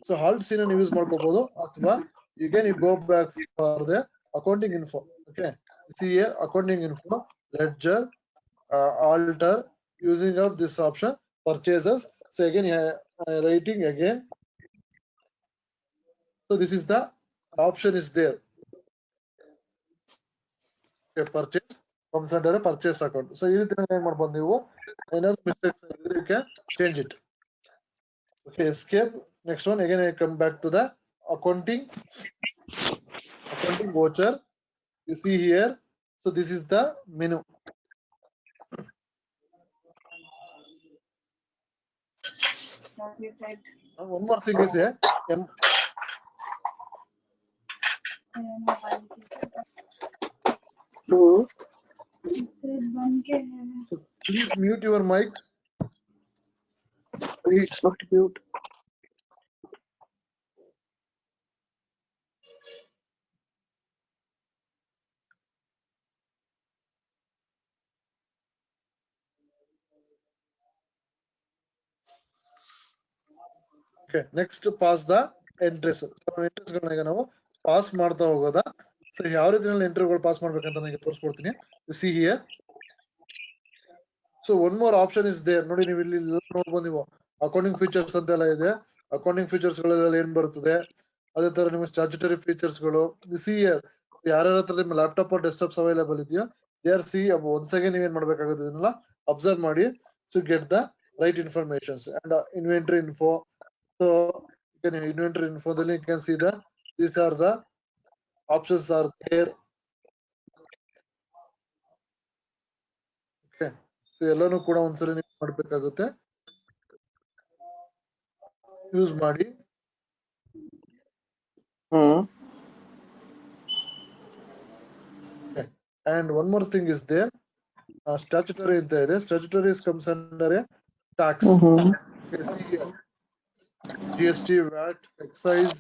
So alt C ನ ಯೂಸ್ ಮಾಡ್ಕೋಬಹುದು, ಅಥವಾ you can go back for the accounting info. Okay, see here accounting info, ledger, alter, using of this option purchases. So again writing again, so this is the option is there. Okay, purchase comes under a purchase account. So ಈ ರೀತಿ ಏನು ಮಾಡಬಹುದು ನೀವು, ಏನಾದ್ರು mistakes ಆಗಿದ್ರೆ you can change it. Okay, escape. Next one, again I come back to the accounting voucher. You see here, so this is the menu. One more thing is here, so please mute your mics. It's not mute. Okay, next pass the entries. So entries ಗಳನ್ನ ಈಗ ನಾವು pass ಮಾಡ್ತಾ ಹೋಗೋದಾ. So ಯಾವ ರೀತಿಯಲ್ಲಿ ಎಂಟ್ರಿಗಳು pass ಮಾಡ್ಬೇಕಂತ ನನಗೆ ತೋರಿಸ್ಕೊಡ್ತೀನಿ. You see here, so one more option is there. ನೋಡಿ ನೀವು ಇಲ್ಲಿ ನೋಡ್ಬೋದು, ನೀವು ಅಕೌಂಟಿಂಗ್ ಫೀಚರ್ಸ್ ಅಂತೆಲ್ಲ ಇದೆ. ಅಕೌಂಟಿಂಗ್ ಫೀಚರ್ಸ್ ಗಳೆಲ್ಲ ಏನ್ ಬರ್ತದೆ, ಅದೇ ತರ ನಿಮ್ಗೆ ಸ್ಟ್ಯಾಚ್ಯುಟರಿ ಫೀಚರ್ಸ್ ಗಳು. You see here, ಯಾರ್ಯಾರ ಹತ್ರ ನಿಮ್ಮ ಲ್ಯಾಪ್ಟಾಪ್ ಡೆಸ್ಕ್ಟಾಪ್ಸ್ ಅವೈಲೇಬಲ್ ಇದೆಯೋ ದೇರ್ ಸಿ ಒನ್ಸ್ ಅಗೇನ್ ನೀವೇನ್ ಮಾಡ್ಬೇಕಾಗುತ್ತೆ, ಇದನ್ನೆಲ್ಲ ಅಬ್ಸರ್ವ್ ಮಾಡಿ. So get the right informations and inventory info. So you can inventory info, then you can see the these are the options are there. Okay, so ಎಲ್ಲಾನು ಕೂಡ ಒಂದ್ಸರಿ ನೀವು ಮಾಡಬೇಕಾಗುತ್ತೆ, use ಮಾಡಿ. And one more thing is there. Statutory anta ide. Statutory comes under a tax. Okay, see here. GST, VAT, excise,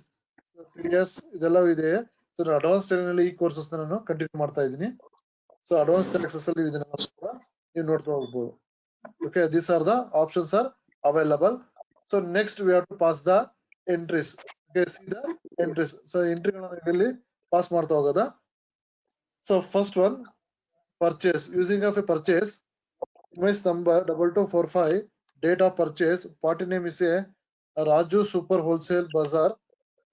TDS ಇದೆಲ್ಲ ಇದೆ. So advance training ಈ courses ನಾನು ಕಂಟಿನ್ಯೂ ಮಾಡ್ತಾ ಇದ್ದೀನಿ. ಸೊ ಅಡ್ವಾನ್ಸ್ ಟ್ಯಾಕ್ಸಸ್ ಅಲ್ಲಿ ಇದನ್ನ ಕೂಡ ನೀವು ನೋಡ್ತಾ ಹೋಗ್ಬೋದು. Okay, these are the options are available. So next we have to pass the entries. Okay, see the entries. So entry ಗಳನ್ನ ಇಲ್ಲಿ ಪಾಸ್ ಮಾಡ್ತಾ ಹೋಗೋದಾ. So first one, purchase. Using of a purchase, invoice number 2245, date of purchase, party name is a Raju Super Wholesale Bazaar,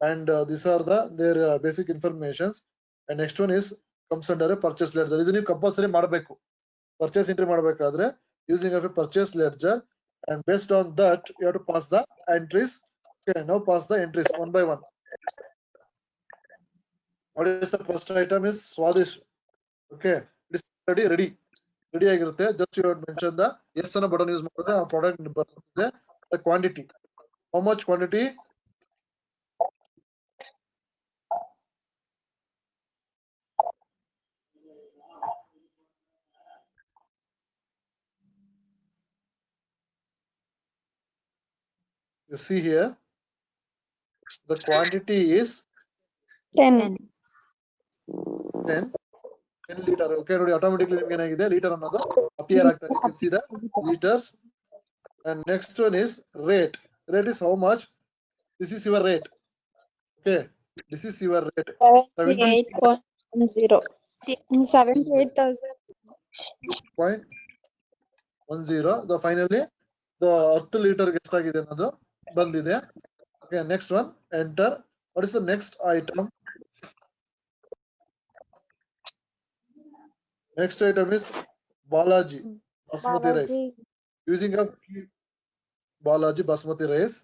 and these are their basic informations. And next one is comes under a purchase ledger. ಇದು ನೀವು compulsory ಮಾಡಬೇಕು. Purchase entry ಮಾಡಬೇಕಾದ್ರೆ using of a purchase ledger, and based on that you have to pass the entries. Okay, now pass the entries one by one. What is the first item is Swadish. Okay, it is ready ಆಗಿರುತ್ತೆ. Just you have mentioned the yes ಅನ್ನೋ button use ಮಾಡಿದ್ರೆ ಆ product ಬರುತ್ತೆ. The quantity, how much quantity? You see here, the quantity is 10. 10 liter. Okay, ನೋಡಿ automatically ನಿಮಗೆ ಏನಾಗಿದೆ litre ಅನ್ನೋದು appear ಆಗ್ತಾ ಇದೆ. You can see the liters. And next one is rate. Rate is how much? This is your rate. Okay, this is your rate. 78.10. 78,000. 0.10. The finally the 10 liter ಎಷ್ಟಾಗಿದೆ ಅನ್ನೋದು ಬಂದಿದೆ. Okay, next one, enter. What is the next item? Next item is Balaji Basmati rice. Using a Balaji Basmati rice,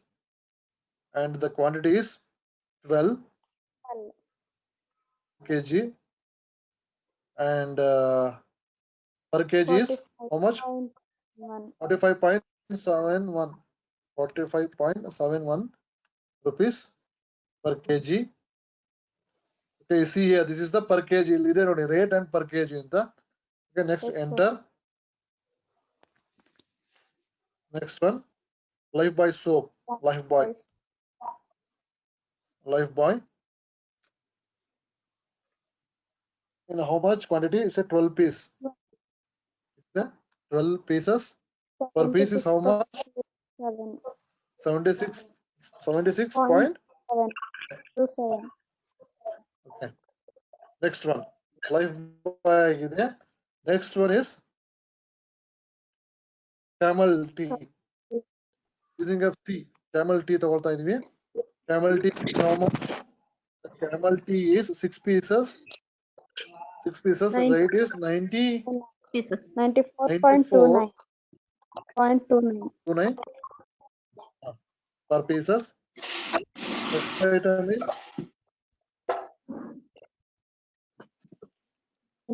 and the quantity is 12 kg, and per kg is how much? 45.71. 45.71 rupees per kg. Okay, you see here, this is the per kg. Ide nodi rate and per kg anta. Okay, next Yes, sir. enter. Next one, Lifebuoy soap. Lifebuoy. In how much quantity? It's a 12 piece. Okay, 12 pieces. Per piece is how much? 76 point. 7. Okay. Next one, Lifebuoy ಆಗಿದೆ. Next one is Camel tea. Using of C, Camel tea ತಗೊಳ್ತಾ ಇದೀವಿ. Camel tea is how much? The Camel tea is 6 pieces. 6 pieces. The rate is 90. Pieces. 94.29 per pieces. Next item is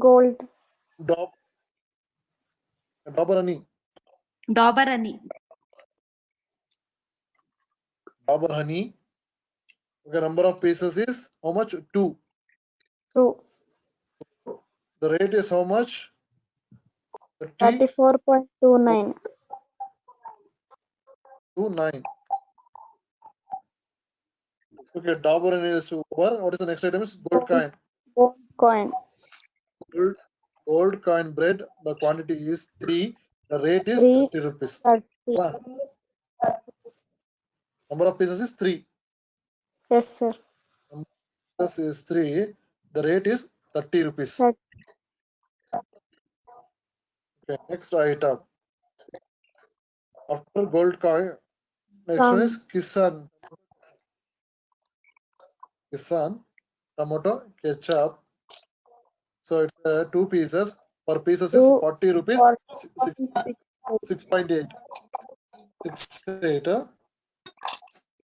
gold. Dabur honey. Dauber honey. Dabur honey. Okay, number of pieces is how much? 2. 2. The rate is how much? 34.29. 29. Okay, Dabur honey is over. What is the next item? Is gold coin. Gold coin. Gold coin bread. The quantity is 3. The rate is 30 rupees. 30. Number of pieces is 3. Yes, sir. This is 3. The rate is 30 rupees. 30. Okay, next item. After gold coin, next one is Kisan tomato ketchup. So it's 2 pieces. Per pieces is 40 rupees. 6.8. 6.8.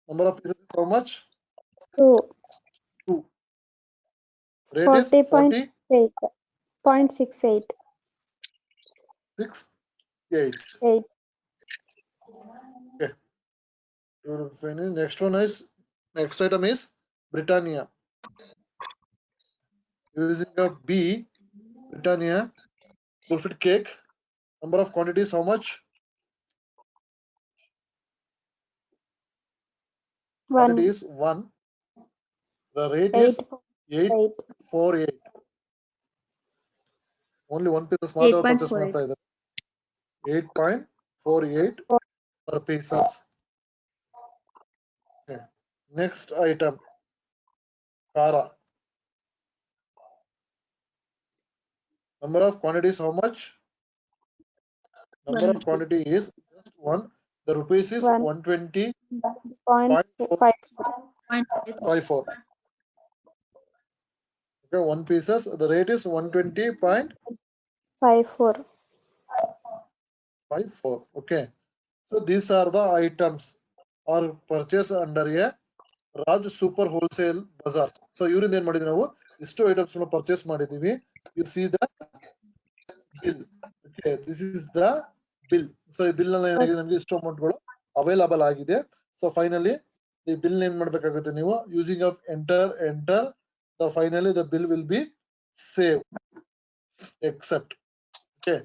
Number of pieces is how much? 2. Rate is 40.68. 6.8. 8. Okay. Next item is Britannia. Using a B, Britannia Bullfit cake. Number of quantities, how much? One. Quantity is 1. The rate is 848. Only one piece ಮಾತ್ರ purchase ಮಾಡ್ತಾ ಇದ್ದಾರೆ. 8.48 per pieces. Okay. Next item, Kara. Number of quantities, how much? Number of quantity is just 1. The rupees is 120.54. Okay, 1 pieces. The rate is 120.54. Okay. So these are the items or purchase under a Raj Super Wholesale Bazaar. So ಇವರಿಂದ ಏನ್ ಮಾಡಿದ್ವಿ ನಾವು ಇಷ್ಟು items ನ purchase ಮಾಡಿದೀವಿ. You see the bill. Okay, this is the bill. So ಈ bill ನಲ್ಲಿ ಏನಾಗಿದೆ ನಮಗೆ ಇಷ್ಟು ಅಮೌಂಟ್ ಗಳು ಅವೈಲಬಲ್ ಆಗಿದೆ. So finally ಈ ಬಿಲ್ ಏನ್ ಮಾಡಬೇಕಾಗುತ್ತೆ ನೀವು using of enter. So finally the bill will be saved. Accept. Okay.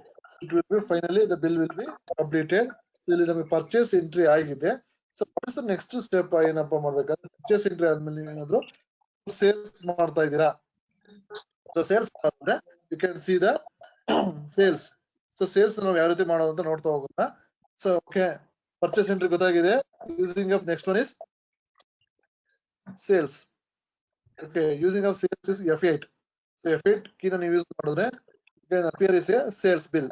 It will be finally the bill will be completed. So ಇಲ್ಲಿ ನಮಗೆ purchase entry ಆಗಿದೆ. So what is the next step? ಏನಪ್ಪ ಮಾಡ್ಬೇಕಂದ್ರೆ purchase entry ಆದ್ಮೇಲೆ ನೀವು ಏನಾದ್ರು sales ಮಾಡ್ತಾ ಇದ್ದೀರಾ. So sales ಮಾಡಿದ್ರೆ you can see the sales. So sales ನಾವು ಯಾವ ರೀತಿ ಮಾಡೋದು ಅಂತ ನೋಡ್ತಾ ಹೋಗೋಣ. So okay, purchase entry ಗೊತ್ತಾಗಿದೆ. Using of next one is sales. Okay, using of sales is F8. So F8 key na ನೀವು ಯೂಸ್ ಮಾಡಿದ್ರೆ then appear is a sales bill.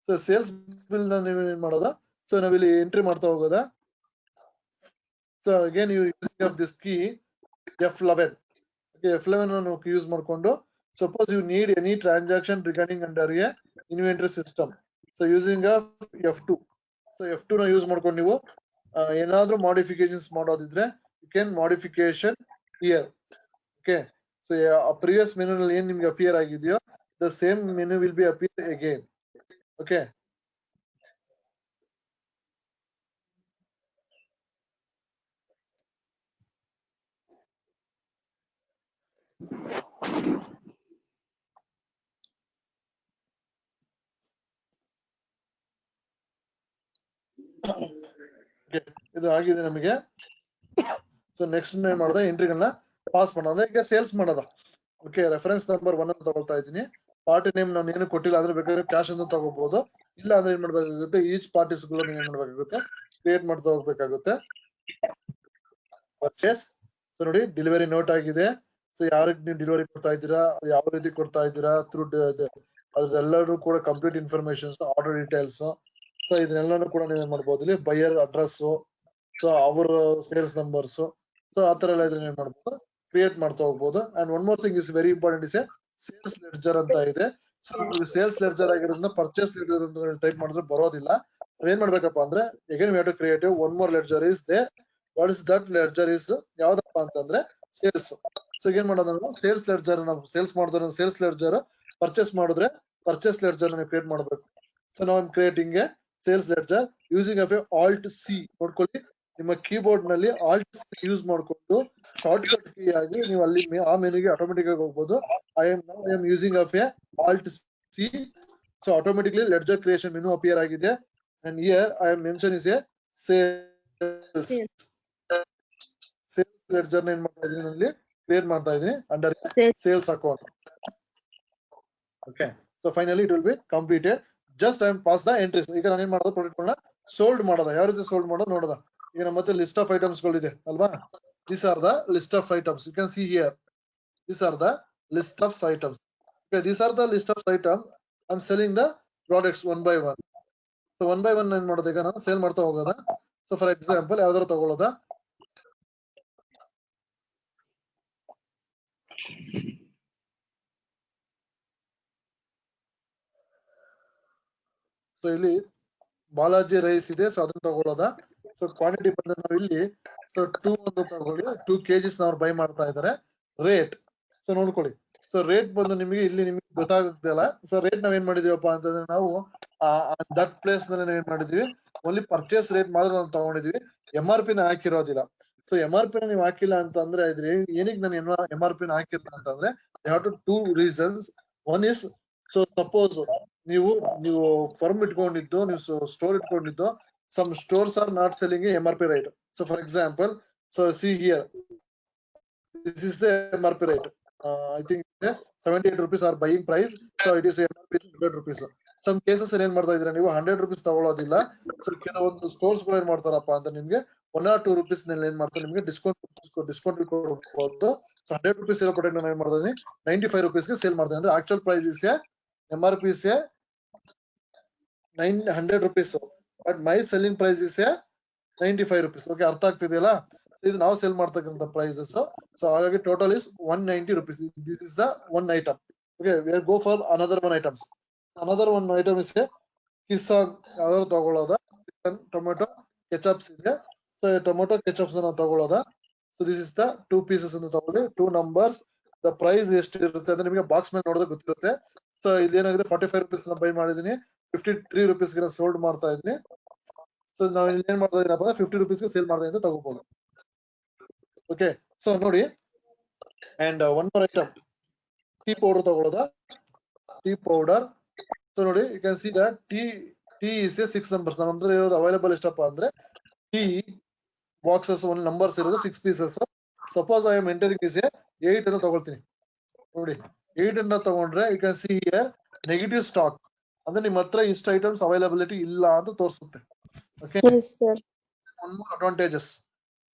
So sales bill na ನೀವು ಏನು ಮಾಡೋದು? So ನಾವಿಲ್ಲಿ entry ಮಾಡ್ತಾ ಹೋಗೋದಾ. So again you using of this key F11. Okay, F11 ಅನ್ನು use ಮಾಡಿಕೊಂಡು suppose you need any transaction regarding under a inventory system. So using of F2. So F2 ನ use ಮಾಡ್ಕೊಂಡು ನೀವು ಏನಾದ್ರೂ modifications ಮಾಡೋದಿದ್ರೆ you can modification here. Okay, so a previous menu ನಲ್ಲಿ ಏನು ನಿಮಗೆ appear ಆಗಿದೆಯೋ the same menu will be appear again. Okay. ಇದು ಆಗಿದೆ ನಮಗೆ. ಸೊ ನೆಕ್ಸ್ಟ್ ಏನ್ ಮಾಡೋದು ಎಂಟ್ರಿಗಳನ್ನ ಪಾಸ್ ಮಾಡೋದು. ಈಗ ಸೇಲ್ಸ್ ಮಾಡೋದು. ಓಕೆ, ರೆಫರೆನ್ಸ್ ನಂಬರ್ 1 ಅಂತ ತಗೊಳ್ತಾ ಇದ್ದೀನಿ. ಪಾರ್ಟಿ ನೇಮ್ ನಾನು ಏನು ಕೊಟ್ಟಿಲ್ಲ ಅಂದ್ರೆ ಬೇಕಾದ್ರೆ ಕ್ಯಾಶ್ ಅಂತ ತಗೋಬಹುದು. ಇಲ್ಲ ಅಂದ್ರೆ ಏನ್ ಮಾಡ್ಬೇಕಾಗುತ್ತೆ ಈಚ್ ಪಾರ್ಟೀಸ್ ಗಳು ಏನ್ ಮಾಡ್ಬೇಕಾಗುತ್ತೆ ಕ್ರಿಯೇಟ್ ಮಾಡ್ತಾ ಹೋಗ್ಬೇಕಾಗುತ್ತೆ. ಪರ್ಚೇಸ್. ಸೊ ನೋಡಿ ಡೆಲಿವರಿ ನೋಟ್ ಆಗಿದೆ. ಸೊ ಯಾರಿಗೆ ನೀವು ಡೆಲಿವರಿ ಕೊಡ್ತಾ ಇದ್ದೀರಾ, ಯಾವ ರೀತಿ ಕೊಡ್ತಾ ಇದ್ದೀರಾ, ಥ್ರೂ ಅದ್ರದ್ದೆಲ್ಲರೂ ಕೂಡ complete informations, order details. So ಇದನ್ನೆಲ್ಲಾನು ಕೂಡ ನೀವು ಏನ್ ಮಾಡ್ಬೋದು ಇಲ್ಲಿ ಬೈಯರ್ ಅಡ್ರೆಸ್, ಸೊ ಅವರ ಸೇಲ್ಸ್ ನಂಬರ್ಸ್, ಸೊ ಆ ತರ ಎಲ್ಲ ಇದನ್ನ ಏನ್ ಮಾಡ್ಬೋದು ಕ್ರಿಯೇಟ್ ಮಾಡ್ತಾ ಹೋಗ್ಬೋದು. And one more thing is very important is sales ledger ಅಂತ ಇದೆ. ಸೊ ಸೇಲ್ಸ್ ಲೆಡ್ಜರ್ ಆಗಿರೋದ್ರಿಂದ ಪರ್ಚೇಸ್ ಲೆಡ್ಜರ್ ಅಂತ ಟೈಪ್ ಮಾಡಿದ್ರೆ ಬರೋದಿಲ್ಲ. ನಾವೇನ್ ಮಾಡ್ಬೇಕಪ್ಪ ಅಂದ್ರೆ again we have to create one more ledger is there. What is that ledger is ಯಾವ್ದಪ್ಪ ಅಂತಂದ್ರೆ ಸೇಲ್ಸ್. ಸೊ ಏನ್ ಮಾಡೋದಂದ್ರೆ ಸೇಲ್ಸ್ ಲೆಡ್ಜರ್ ನಾವು ಸೇಲ್ಸ್ ಮಾಡಿದ್ರೆ ಸೇಲ್ಸ್ ಲೆಡ್ಜರ್, ಪರ್ಚೇಸ್ ಮಾಡಿದ್ರೆ ಪರ್ಚೇಸ್ ಲೆಡ್ಜರ್ ನೀವು ಕ್ರಿಯೇಟ್ ಮಾಡಬೇಕು. ಸೊ ನಾವು creating a sales ledger using of a alt C. ನೋಡ್ಕೊಳ್ಳಿ, ನಿಮ್ಮ ಕೀಬೋರ್ಡ್ ನಲ್ಲಿ ಆಲ್ಟ್ ಸಿ ಯೂಸ್ ಮಾಡಿಕೊಂಡು ಶಾರ್ಟ್ ಕಟ್ ಕೀ ಆಗಿ ನೀವು ಅಲ್ಲಿ ಆ ಮೆನುಗೆ ಆಟೋಮೆಟಿಕ್ ಆಗಿ ಹೋಗ್ಬೋದು. I am using of a alt C. So automatically ledger creation menu appear ಆಗಿದೆ. And here I am mention is A sales. Sales ledger ಏನ್ ಮಾಡ್ತಾ ಇದೀನಿ ಅಲ್ಲಿ ಕ್ರಿಯೇಟ್ ಮಾಡ್ತಾ ಇದೀನಿ under sales account. Okay, so finally it will be completed. Just I am pass the entries. ಈಗ ನಾನು ಏನ್ ಮಾಡೋದು ಪ್ರಾಡಕ್ಟ್ ಗಳನ್ನ ಸೋಲ್ಡ್ ಮಾಡೋದ. ಯಾವ ರೀತಿ ಸೋಲ್ಡ್ ಮಾಡೋದು ನೋಡೋದ. ಈಗ ನಮ್ಮ ಮತ್ತೆ ಲಿಸ್ಟ್ ಆಫ್ ಐಟಮ್ಸ್ ಗಳಿದೆ ಅಲ್ವಾ. These are the list of items. You can see here. These are the list of items. Okay, these are the list of items. I'm selling the products one by one. So one by one ಏನ್ ಮಾಡೋದು ಈಗ ನಾನು sale ಮಾಡ್ತಾ ಹೋಗೋದ. So for example ಯಾವ್ದಾದ್ರು ತಗೊಳ್ಳೋದ. So ಇಲ್ಲಿ Balaji rice ಇದೆ. So ಅದನ್ನ ತಗೊಳ್ಳೋದ. ಸೊ ಕ್ವಾಂಟಿಟಿ ಬಂದ್ರೆ ನಾವು ಇಲ್ಲಿ ಸೊ 2 ಅಂತ ತಗೊಳ್ಳಿ. 2 kgs ನಾವು ಬೈ ಮಾಡ್ತಾ ಇದ್ದಾರೆ. ರೇಟ್ ಸೊ ನೋಡ್ಕೊಳ್ಳಿ. ಸೊ ರೇಟ್ ಬಂದು ನಿಮಗೆ ಇಲ್ಲಿ ನಿಮಗೆ ಗೊತ್ತಾಗುತ್ತಲ್ಲ. ಸೊ ರೇಟ್ ನಾವ್ ಏನ್ ಮಾಡಿದೀವಪ್ಪ ಅಂತಂದ್ರೆ ನಾವು ದಟ್ ಪ್ಲೇಸ್ ನಲ್ಲಿ ಏನ್ ಮಾಡಿದೀವಿ ಓನ್ಲಿ ಪರ್ಚೇಸ್ ರೇಟ್ ಮಾತ್ರ ನಾವು ತಗೊಂಡಿದೀವಿ. MRP ನ ಹಾಕಿರೋದಿಲ್ಲ. ಸೊ MRP ನ ನೀವು ಹಾಕಿಲ್ಲ ಅಂತಂದ್ರೆ ಇದ್ರೆ ಏನಕ್ಕೆ ನಾನು MRP ನ ಹಾಕಿಲ್ಲ ಅಂತಂದ್ರೆ there are two reasons. One is so suppose ನೀವು ಫರ್ಮ್ ಇಟ್ಕೊಂಡಿದ್ದು ನೀವು store ಇಟ್ಕೊಂಡಿದ್ದು some stores are not selling a MRP rate. So for example, so see here, this is the MRP rate. I think 78 rupees are buying price. So it is MRP 100 rupees. Some cases ಏನ್ ಮಾಡ್ತಾ ಇದ್ರೆ ನೀವು 100 rupees ತಗೊಳ್ಳೋದಿಲ್ಲ. So ಕೆಲವೊಂದು stores ಗಳು ಏನ್ ಮಾಡ್ತಾರಪ್ಪ ಅಂತ ನಿಮ್ಗೆ 1 or 2 rupees ನಲ್ಲಿ ಏನ್ ಮಾಡ್ತಾರೆ ನಿಮ್ಗೆ ಡಿಸ್ಕೌಂಟ್ ಕೊಡ್ಬೋದು. ಸೊ 100 rupees ಇರೋ ಪ್ರಾಡಕ್ಟ್ ನಾನು ಏನ್ ಮಾಡ್ತಾ ಇದೀನಿ 95 rupees ಗೆ ಸೇಲ್ ಮಾಡ್ತೀನಿ. ಅಂದ್ರೆ actual price is MRP is 900 rupees. But my selling price is 95 rupees. Okay, ಅರ್ಥ ಆಗ್ತಿದೆಯಲ್ಲ? ಇದು ನಾವು ಸೇಲ್ ಮಾಡ್ತಕ್ಕಂಥ ಪ್ರೈಸಸ್. ಸೊ ಹಾಗಾಗಿ total is 190 rupees. This is the one item. Okay, we will go for another one items. Another one item is Kissan ಯಾವ್ದಾದ್ರು ತಗೊಳ್ಳೋದ tomato ketchups ಇದೆ. So tomato ketchups ಅನ್ನ ತಗೊಳ್ಳೋದ. So this is the 2 pieces ಅಂತ ತಗೊಳ್ಳಿ, 2 numbers. The price ಎಷ್ಟು ಇರುತ್ತೆ ಅಂದ್ರೆ ನಿಮಗೆ ಬಾಕ್ಸ್ ಮೇಲೆ ನೋಡಿದ್ರೆ ಗೊತ್ತಿರುತ್ತೆ. ಸೊ ಇಲ್ಲಿ ಏನಾಗಿದೆ 45 rupees ನ ಬೈ ಮಾಡಿದೀನಿ, 53 rupees ಗೆ ಸೋಲ್ಡ್ ಮಾಡ್ತಾ ಇದೀನಿ. ಸೊ ನಾವು ಇಲ್ಲಿ ಏನ್ ಮಾಡ್ತಾ ಇದೀನಪ್ಪ 50 rupees ಗೆ ಸೇಲ್ ಮಾಡ್ತಾ ಅಂತ ತಗೋಬಹುದು. ಓಕೆ, ಸೊ ನೋಡಿ, and one more item, tea powder ತಗೊಳ್ಳೋದಾ. ಟೀ ಪೌಡರ್, ಸೊ ನೋಡಿ you can see that tea is 6 numbers. ನಮ್ಮ ಹತ್ರ ಇರೋದು ಅವೈಲೇಬಲ್ ಎಷ್ಟಪ್ಪ ಅಂದ್ರೆ ಟೀ ಬಾಕ್ಸಸ್ ಒಂದು ನಂಬರ್ಸ್ ಇರೋದು 6 pieces. Suppose I am entering is 8 ಅಂತ ತಗೊಳ್ತೀನಿ. ನೋಡಿ 8 ಅನ್ನ ತಗೊಂಡ್ರೆ you can see here negative stock, ಅಂದ್ರೆ ನಿಮ್ಮ ಹತ್ರ ಇಷ್ಟು ಐಟಮ್ಸ್ ಅವೈಲಬಿಲಿಟಿ ಇಲ್ಲ ಅಂತ ತೋರಿಸುತ್ತೆ. Okay, one more advantages.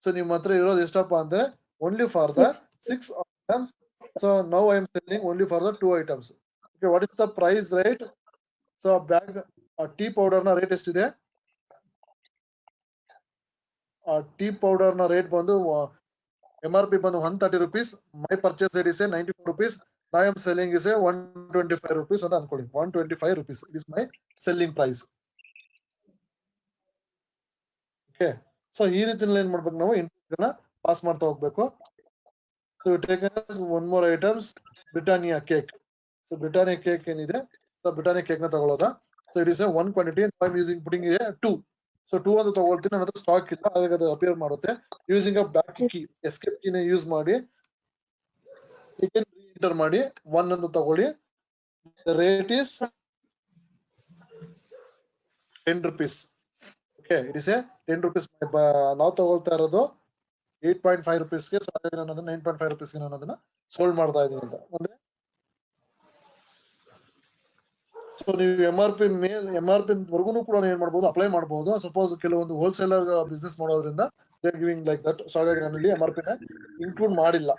So ನಿಮ್ಮ ಹತ್ರ ಇರೋದು ಎಷ್ಟಪ್ಪ ಅಂದ್ರೆ only for the 6 items. So now I am selling only for the 2 items. Okay, what is the price rate? So bag tea powder ನ ರೇಟ್ ಎಷ್ಟಿದೆ? ಟೀ ಪೌಡರ್ ನ rate ಬಂದು MRP ಬಂದು 130 rupees. My purchase rate is 94 rupees. I am selling is 125 rupees ಅಂತ ಅನ್ಕೊಳ್ಳಿ. 125 rupees is my selling price. Okay, so ಈ ರೀತಿಯಲ್ಲಿ ಏನ್ ಮಾಡ್ಬೇಕು ನಾವು ಇಂಟರ್ವ್ಯೂನ ಪಾಸ್ ಮಾಡ್ತಾ ಹೋಗ್ಬೇಕು. So take one more items, Britannia cake. So Britannia cake ಏನಿದೆ, ಸೊ ಬ್ರಿಟಾನಿಯಾ ಕೇಕ್ ನ ತಗೊಳ್ಳೋದಾ. So it is one quantity. I am using putting 2. So 2 ಅಂತ ತಗೊಳ್ತೀನಿ. ನನ್ನ ಹತ್ರ ಸ್ಟಾಕ್ ಇಲ್ಲ, ಹಾಗಾಗಿ ಅದು ಅಪಿಯರ್ ಮಾಡುತ್ತೆ. Using a back key, escape ಕೀನ ಯೂಸ್ ಮಾಡಿ ಎಂಟರ್ ಮಾಡಿ 1 ಅಂತ ತಗೊಳ್ಳಿ. The rate is 10 rupees. Okay, it is 10 rupees. ನಾವು ತಗೊಳ್ತಾ ಇರೋದು 8.5 rupees ಗೆ. ಸೊ ಹಾಗಾಗಿ ನಾನು ಅದನ್ನ 9.5 rupees ಗೆ ನಾನು ಅದನ್ನ ಸೋಲ್ಡ್ ಮಾಡ್ತಾ ಇದೀನಿ ಅಂತ. ಅಂದ್ರೆ ಸೊ ನೀವು MRP ವರ್ಗುನು ಕೂಡ ಏನ್ ಮಾಡಬಹುದು, ಅಪ್ಲೈ ಮಾಡಬಹುದು. ಸಪೋಸ್ ಕೆಲವೊಂದು ಹೋಲ್ಸೇಲರ್ ಬಿಸ್ನೆಸ್ ಮಾಡೋದ್ರಿಂದ they are giving like that. So ಹಾಗಾಗಿ ನಾನು ಇಲ್ಲಿ MRP ನ ಇನ್ಕ್ಲೂಡ್ ಮಾಡಿಲ್ಲ.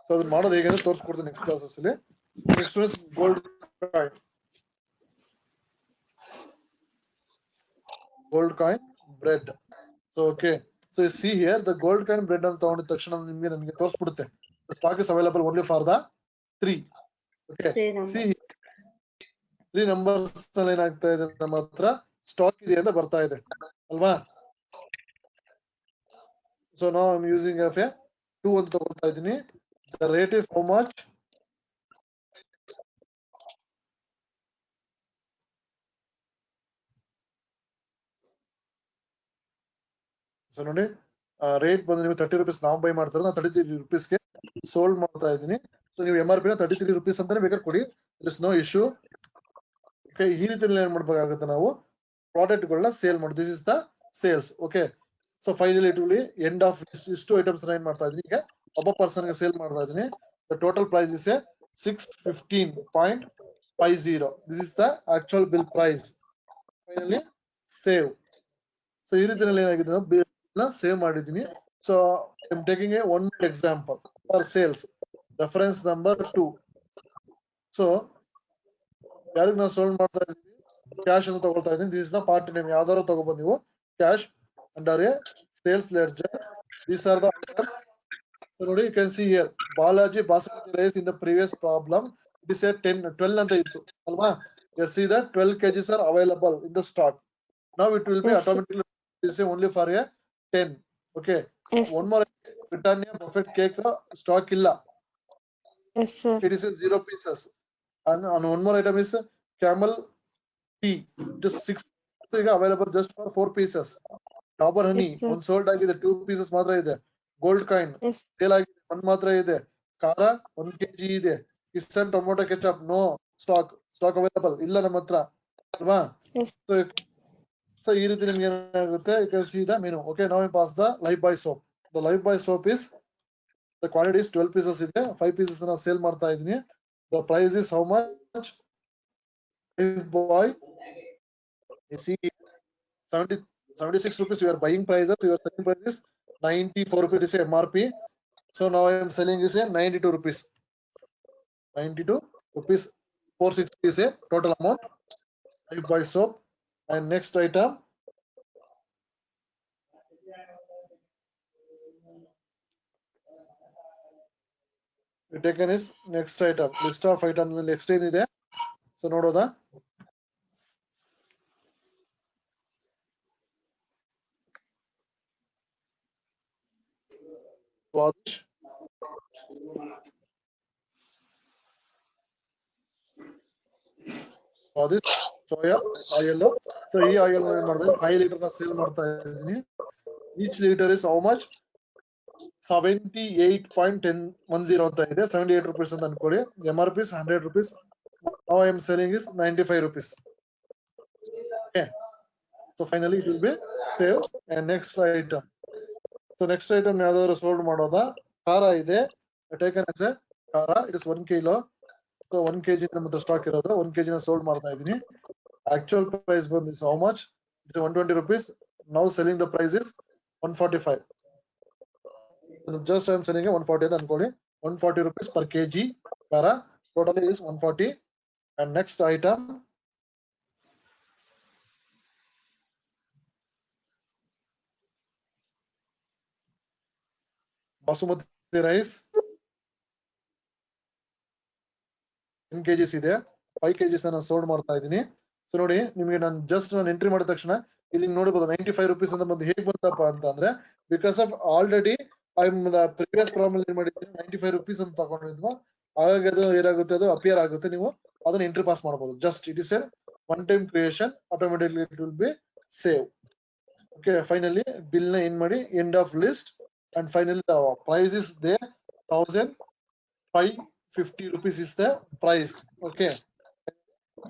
ಸೊ ಅದನ್ನ ಮಾಡೋದು ಹೇಗೆ ಅಂತ ತೋರಿಸ್ಕೊಡ್ತೀನಿ ನೆಕ್ಸ್ಟ್ ಕ್ಲಾಸಸ್ ಅಲ್ಲಿ. Next is gold coin bread. So okay, so see here the gold coin bread ಅಂತ ತಗೊಂಡಿದ ತಕ್ಷಣ ನನಗೆ ತೋರಿಸ್ಬಿಡುತ್ತೆ stock is available only for the 3. Okay, see 3 numbers ನಲ್ಲಿ ಏನಾಗ್ತಾ ಇದೆ, ನಮ್ಮ ಹತ್ರ ಸ್ಟಾಕ್ ಇದೆ ಅಂತ ಬರ್ತಾ ಇದೆ ಅಲ್ವಾ. ಸೊ ನಾವು ಐ ಆಮ್ ಯೂಸಿಂಗ್ ಎಫ್ 2 ಅಂತ ತಗೊಳ್ತಾ ಇದ್ದೀನಿ. The rate is how much? So ನೋಡಿ, ರೇಟ್ ಬಂದು ನೀವು 30 rupees ನಾವು ಬೈ ಮಾಡ್ತಾರೆ, ನಾನು 33 rupees ಗೆ ಸೋಲ್ಡ್ ಮಾಡ್ತಾ ಇದ್ದೀನಿ. ಸೊ ನೀವು MRP ನ 33 rupees ಅಂತಾನೆ ಬೇಕಾದ್ರೆ ಕೊಡಿ, it is no issue. Okay, ಈ ರೀತಿಯಲ್ಲಿ ಏನ್ ಮಾಡ್ಬೇಕಾಗುತ್ತೆ, ನಾವು ಪ್ರಾಡಕ್ಟ್ ಗಳನ್ನ ಸೇಲ್ ಮಾಡಿ. This is the sales. Okay, so finally it will end of ಇಷ್ಟು ಐಟಮ್ಸ್ ಏನ್ ಮಾಡ್ತಾ ಇದೀನಿ ಈಗ ಒಬ್ಬ ಪರ್ಸನ್ ಗೆ ಸೇಲ್ ಮಾಡ್ತಾ ಇದೀನಿ. The total price is 615.50. This is the actual bill price. Finally save. So ಈ ರೀತಿಯಲ್ಲಿ ಏನಾಗಿದೆ ಸೇವ್ ಮಾಡಿದೀನಿ. So I am taking a one example for sales. Reference number 2. So ಯಾರಿಗೆ ನಾವು ಸೋಲ್ಡ್ ಮಾಡ್ತಾ ಇದೀವಿ, ಕ್ಯಾಶ್ ಅಂತ ತಗೊಳ್ತಾ ಇದೀನಿ. This is the party name. ಯಾವ್ದಾದ್ರು ತಗೋಬಹುದು ನೀವು. Cash under a sales ledger. These are the items. So ನೋಡಿ, you can see here Balaji basmati rice. In the previous problem it is 12 ಅಂತ ಇತ್ತು ಅಲ್ವಾ. You see that 12 kgs are available in the stock. Now it will be automatically only for a 10. Okay. Yes. One more, Britannia buffet cake stock illa. Yes, sir. It is 0 pieces. And one more item is camel tea. Just 6 available just for 4 pieces. Dabur honey. Yes, sir. One sold agide 2 pieces matra ide. Gold coin. Yes. Sale agide 1 matra ide. Kara 1 kg ide. Kissan tomato ketchup no stock. Stock available ಇಲ್ಲ ನಮ್ಮ ಹತ್ರ ಅಲ್ವಾ. Yes. So ಈ ರೀತಿ ನಿಮ್ಗೆ ಏನಾಗುತ್ತೆ, you can see the menu. Okay, now I pass the Lifebuoy soap. The Lifebuoy soap is the quantity is 12 pieces ಇದೆ. 5 pieces ನ ಸೇಲ್ ಮಾಡ್ತಾ ಇದೀನಿ. The price is how much? Lifebuoy, you see 76 rupees you are buying prices, your selling price is 94 rupees is MRP. So now I am selling is a 92 rupees. 92 rupees 460 is a total amount. I buy soap. And next item, we taken is next item. List of items next in ಇದೆ. So ನೋಡೋದಾ? Swadish. Swadish soya oil. So ಈ oil ಏನು ಮಾಡಿದ್ರೆ 5 litre ನ sale ಮಾಡ್ತಾ ಇದ್ದೀನಿ. Each liter is how much? 78.10 ಅಂತ ಇದೆ. 78 rupees ಅಂತ ಅನ್ಕೊಳ್ಳಿ. MRP is 100 rupees. Now I am selling is 95 rupees. Okay. So finally it will be saved. And next item. So next item ಯಾವ್ದಾದ್ರು sold ಮಾಡೋದಾ? ಖಾರ ಇದೆ. Taken as a ಖಾರ. It is 1 kilo. So 1 kg ನಮ್ಮ ಹತ್ರ stock ಇರೋದು. 1 kg ನ sold ಮಾಡ್ತಾ ಇದೀನಿ. Actual price ಬಂದು is how much? It is 120 rupees. Now selling the price is 145. Just I am selling a 140 ಅಂತ ಅನ್ಕೊಳ್ಳಿ. 140 rupees per kg ಖಾರ. Totally is 140. And next item, basmati rice 10 kgs ಇದೆ. 5 kgs ಅನ್ನ sold ಮಾಡ್ತಾ ಇದ್ದೀನಿ. So ನೋಡಿ, ನಿಮಗೆ ನಾನು ಜಸ್ಟ್ ನಾನು ಎಂಟ್ರಿ ಮಾಡಿದ ತಕ್ಷಣ ಇಲ್ಲಿ ನೋಡಬಹುದು 95 rupees ಅಂತ ಬಂದು ಹೇಗೆ ಬಂತಪ್ಪ ಅಂತಂದ್ರೆ, because of already I previous problem ಏನ್ ಮಾಡಿದ್ದೀನಿ 95 rupees ಅಂತ ತಗೊಂಡಿದ್ವಾ, ಹಾಗಾಗಿ ಅದು ಏನಾಗುತ್ತೆ, ಅದು ಅಪಿಯರ್ ಆಗುತ್ತೆ. ನೀವು ಅದನ್ನ ಎಂಟ್ರಿ ಪಾಸ್ ಮಾಡಬಹುದು. Just it is a one time creation, automatically it will be save. Okay, finally bill ನ ಏನ್ ಮಾಡಿ end of list. And finally the price is they 1550 rupees is the price. Okay,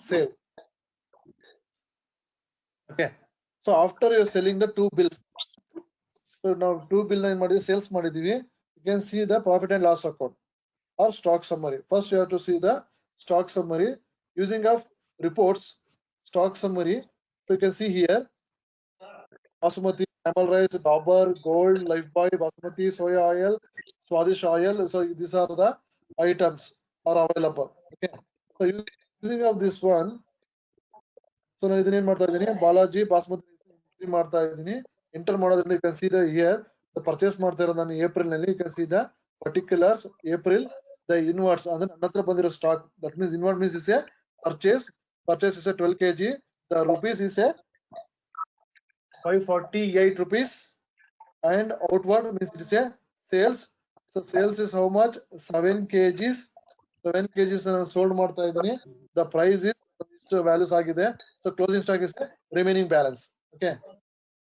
save. Okay, so after you're selling the two bills, so now two bill na ಮಾಡಿ sales ಮಾಡಿದೀವಿ. You can see the profit and loss account or stock summary. First you have to see the stock summary using of reports. Stock summary, so you can see here basmati, camel rice, Dabur, Gold, Lifebuoy, basmati, soya oil, Swadish oil. So these are the items are available. Okay, so using of this one, so ನಾನು ಇದನ್ನ ಏನ್ ಮಾಡ್ತಾ ಇದ್ದೀನಿ, Balaji basmati entry ಮಾಡ್ತಾ ಇದ್ದೀನಿ. Enter ಮಾಡೋದ್ರಿಂದ you can see the here the purchase ಮಾಡ್ತಾ ಇರೋದು ನಾನು ಏಪ್ರಿಲ್ ನಲ್ಲಿ. you can see the particulars April, the inwards ಅಂದ್ರೆ ನನ್ನ ಹತ್ರ ಬಂದಿರೋ stock. that means inward means is a purchase is a 12 kg. the rupees is a 548 rupees, and outward means it is a sales. So sales is how much? 7 kgs. 7 kgs ನಾನು sold ಮಾಡ್ತಾ ಇದ್ದೀನಿ. the price is ಇಷ್ಟು values ಆಗಿದೆ. so closing stock is a remaining balance. Okay,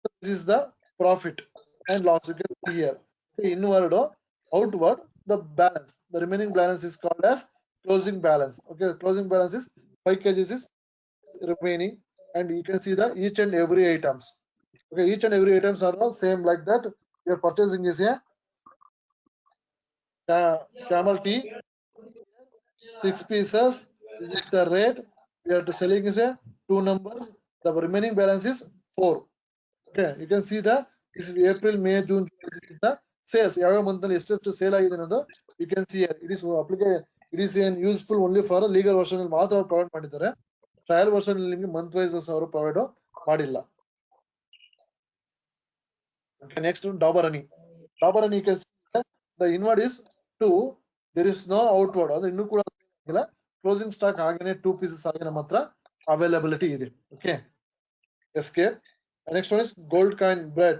so this is the profit and loss. You can see here, okay, inward or outward the balance, the remaining balance is called as closing balance. Okay, closing balance is 5 kgs is remaining, and you can see the each and every items. Okay, each and every items are all same like that. Your purchasing is a camel tea 6 pieces. This is the rate. We are to selling is a 2 numbers. The remaining balance is 4. Okay, you can see the this is April, May, June. This is the sales. ಯಾವ month ನಲ್ಲಿ ಎಷ್ಟು sale ಆಗಿದೆ ಅನ್ನೋದು you can see here. It is applicable. It is useful only for legal version ಅಲ್ಲಿ ಮಾತ್ರ ಅವರು provide ಮಾಡಿದ್ದಾರೆ. Trial version ಅಲ್ಲಿ ನಿಮಗೆ ಮಂತ್ ವೈಸ್ ಅವರು ಪ್ರೊವೈಡ್ ಮಾಡಿಲ್ಲ. Okay, next Dabur honey. Dabur honey, you can see the inward is 2. There is no outward. ಅದು ಇನ್ನೂ ಕೂಡ ಇಲ್ಲ. Closing stock ಹಾಗೇನೆ 2 pieces ಆಗಿ ನಮ್ಮ ಹತ್ರ availability ಇದೆ. Okay, escape. Next one is gold coin bread.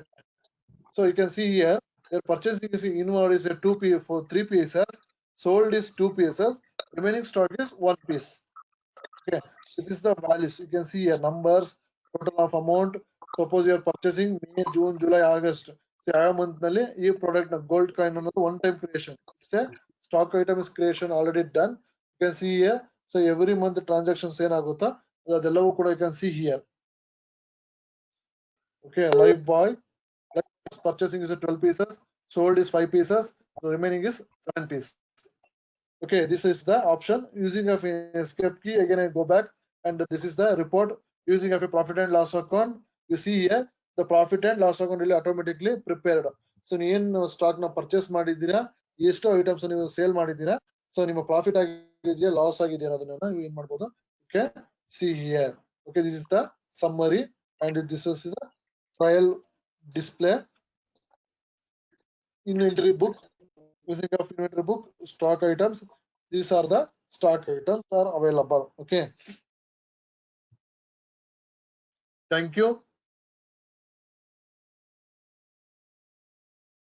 So you can see here your purchasing is inward is a 2 piece for 3 pieces, sold is 2 pieces, remaining stock is 1 piece. Okay, this is the values. You can see here numbers, total of amount. Suppose you are purchasing May, June, July, August. So ಯಾವ month ನಲ್ಲಿ ಈ product ನ gold coin ಅನ್ನೋದು one time creation. It's a stock item is creation already done. You can see here So every month transactions ಏನಾಗುತ್ತಾ ಅದೆಲ್ಲವೂ ಕೂಡ you can see here. Okay, live boy purchasing is 12 pieces, sold is 5 pieces, the remaining is 7 pieces. Okay, this is the option. Using of escape key, again I go back, and this is the report using of a profit and loss account. You see here the profit and loss account will automatically prepared. So ಏನು stock ನ purchase ಮಾಡಿದ್ದೀರಾ, ಎಷ್ಟು items ನೀವು sale ಮಾಡಿದ್ದೀರಾ, so ನಿಮ್ಮ profit ಆಗಿದೆಯಾ loss ಆಗಿದೆಯಾ ಅನ್ನೋದನ್ನ ನೀವು ಏನ್ ಮಾಡ್ಬೋದು, okay, see here. Okay, this is the summary and this is the trial display. Inventory book, using of inventory book, stock items, these are the stock items are available. Okay, thank you.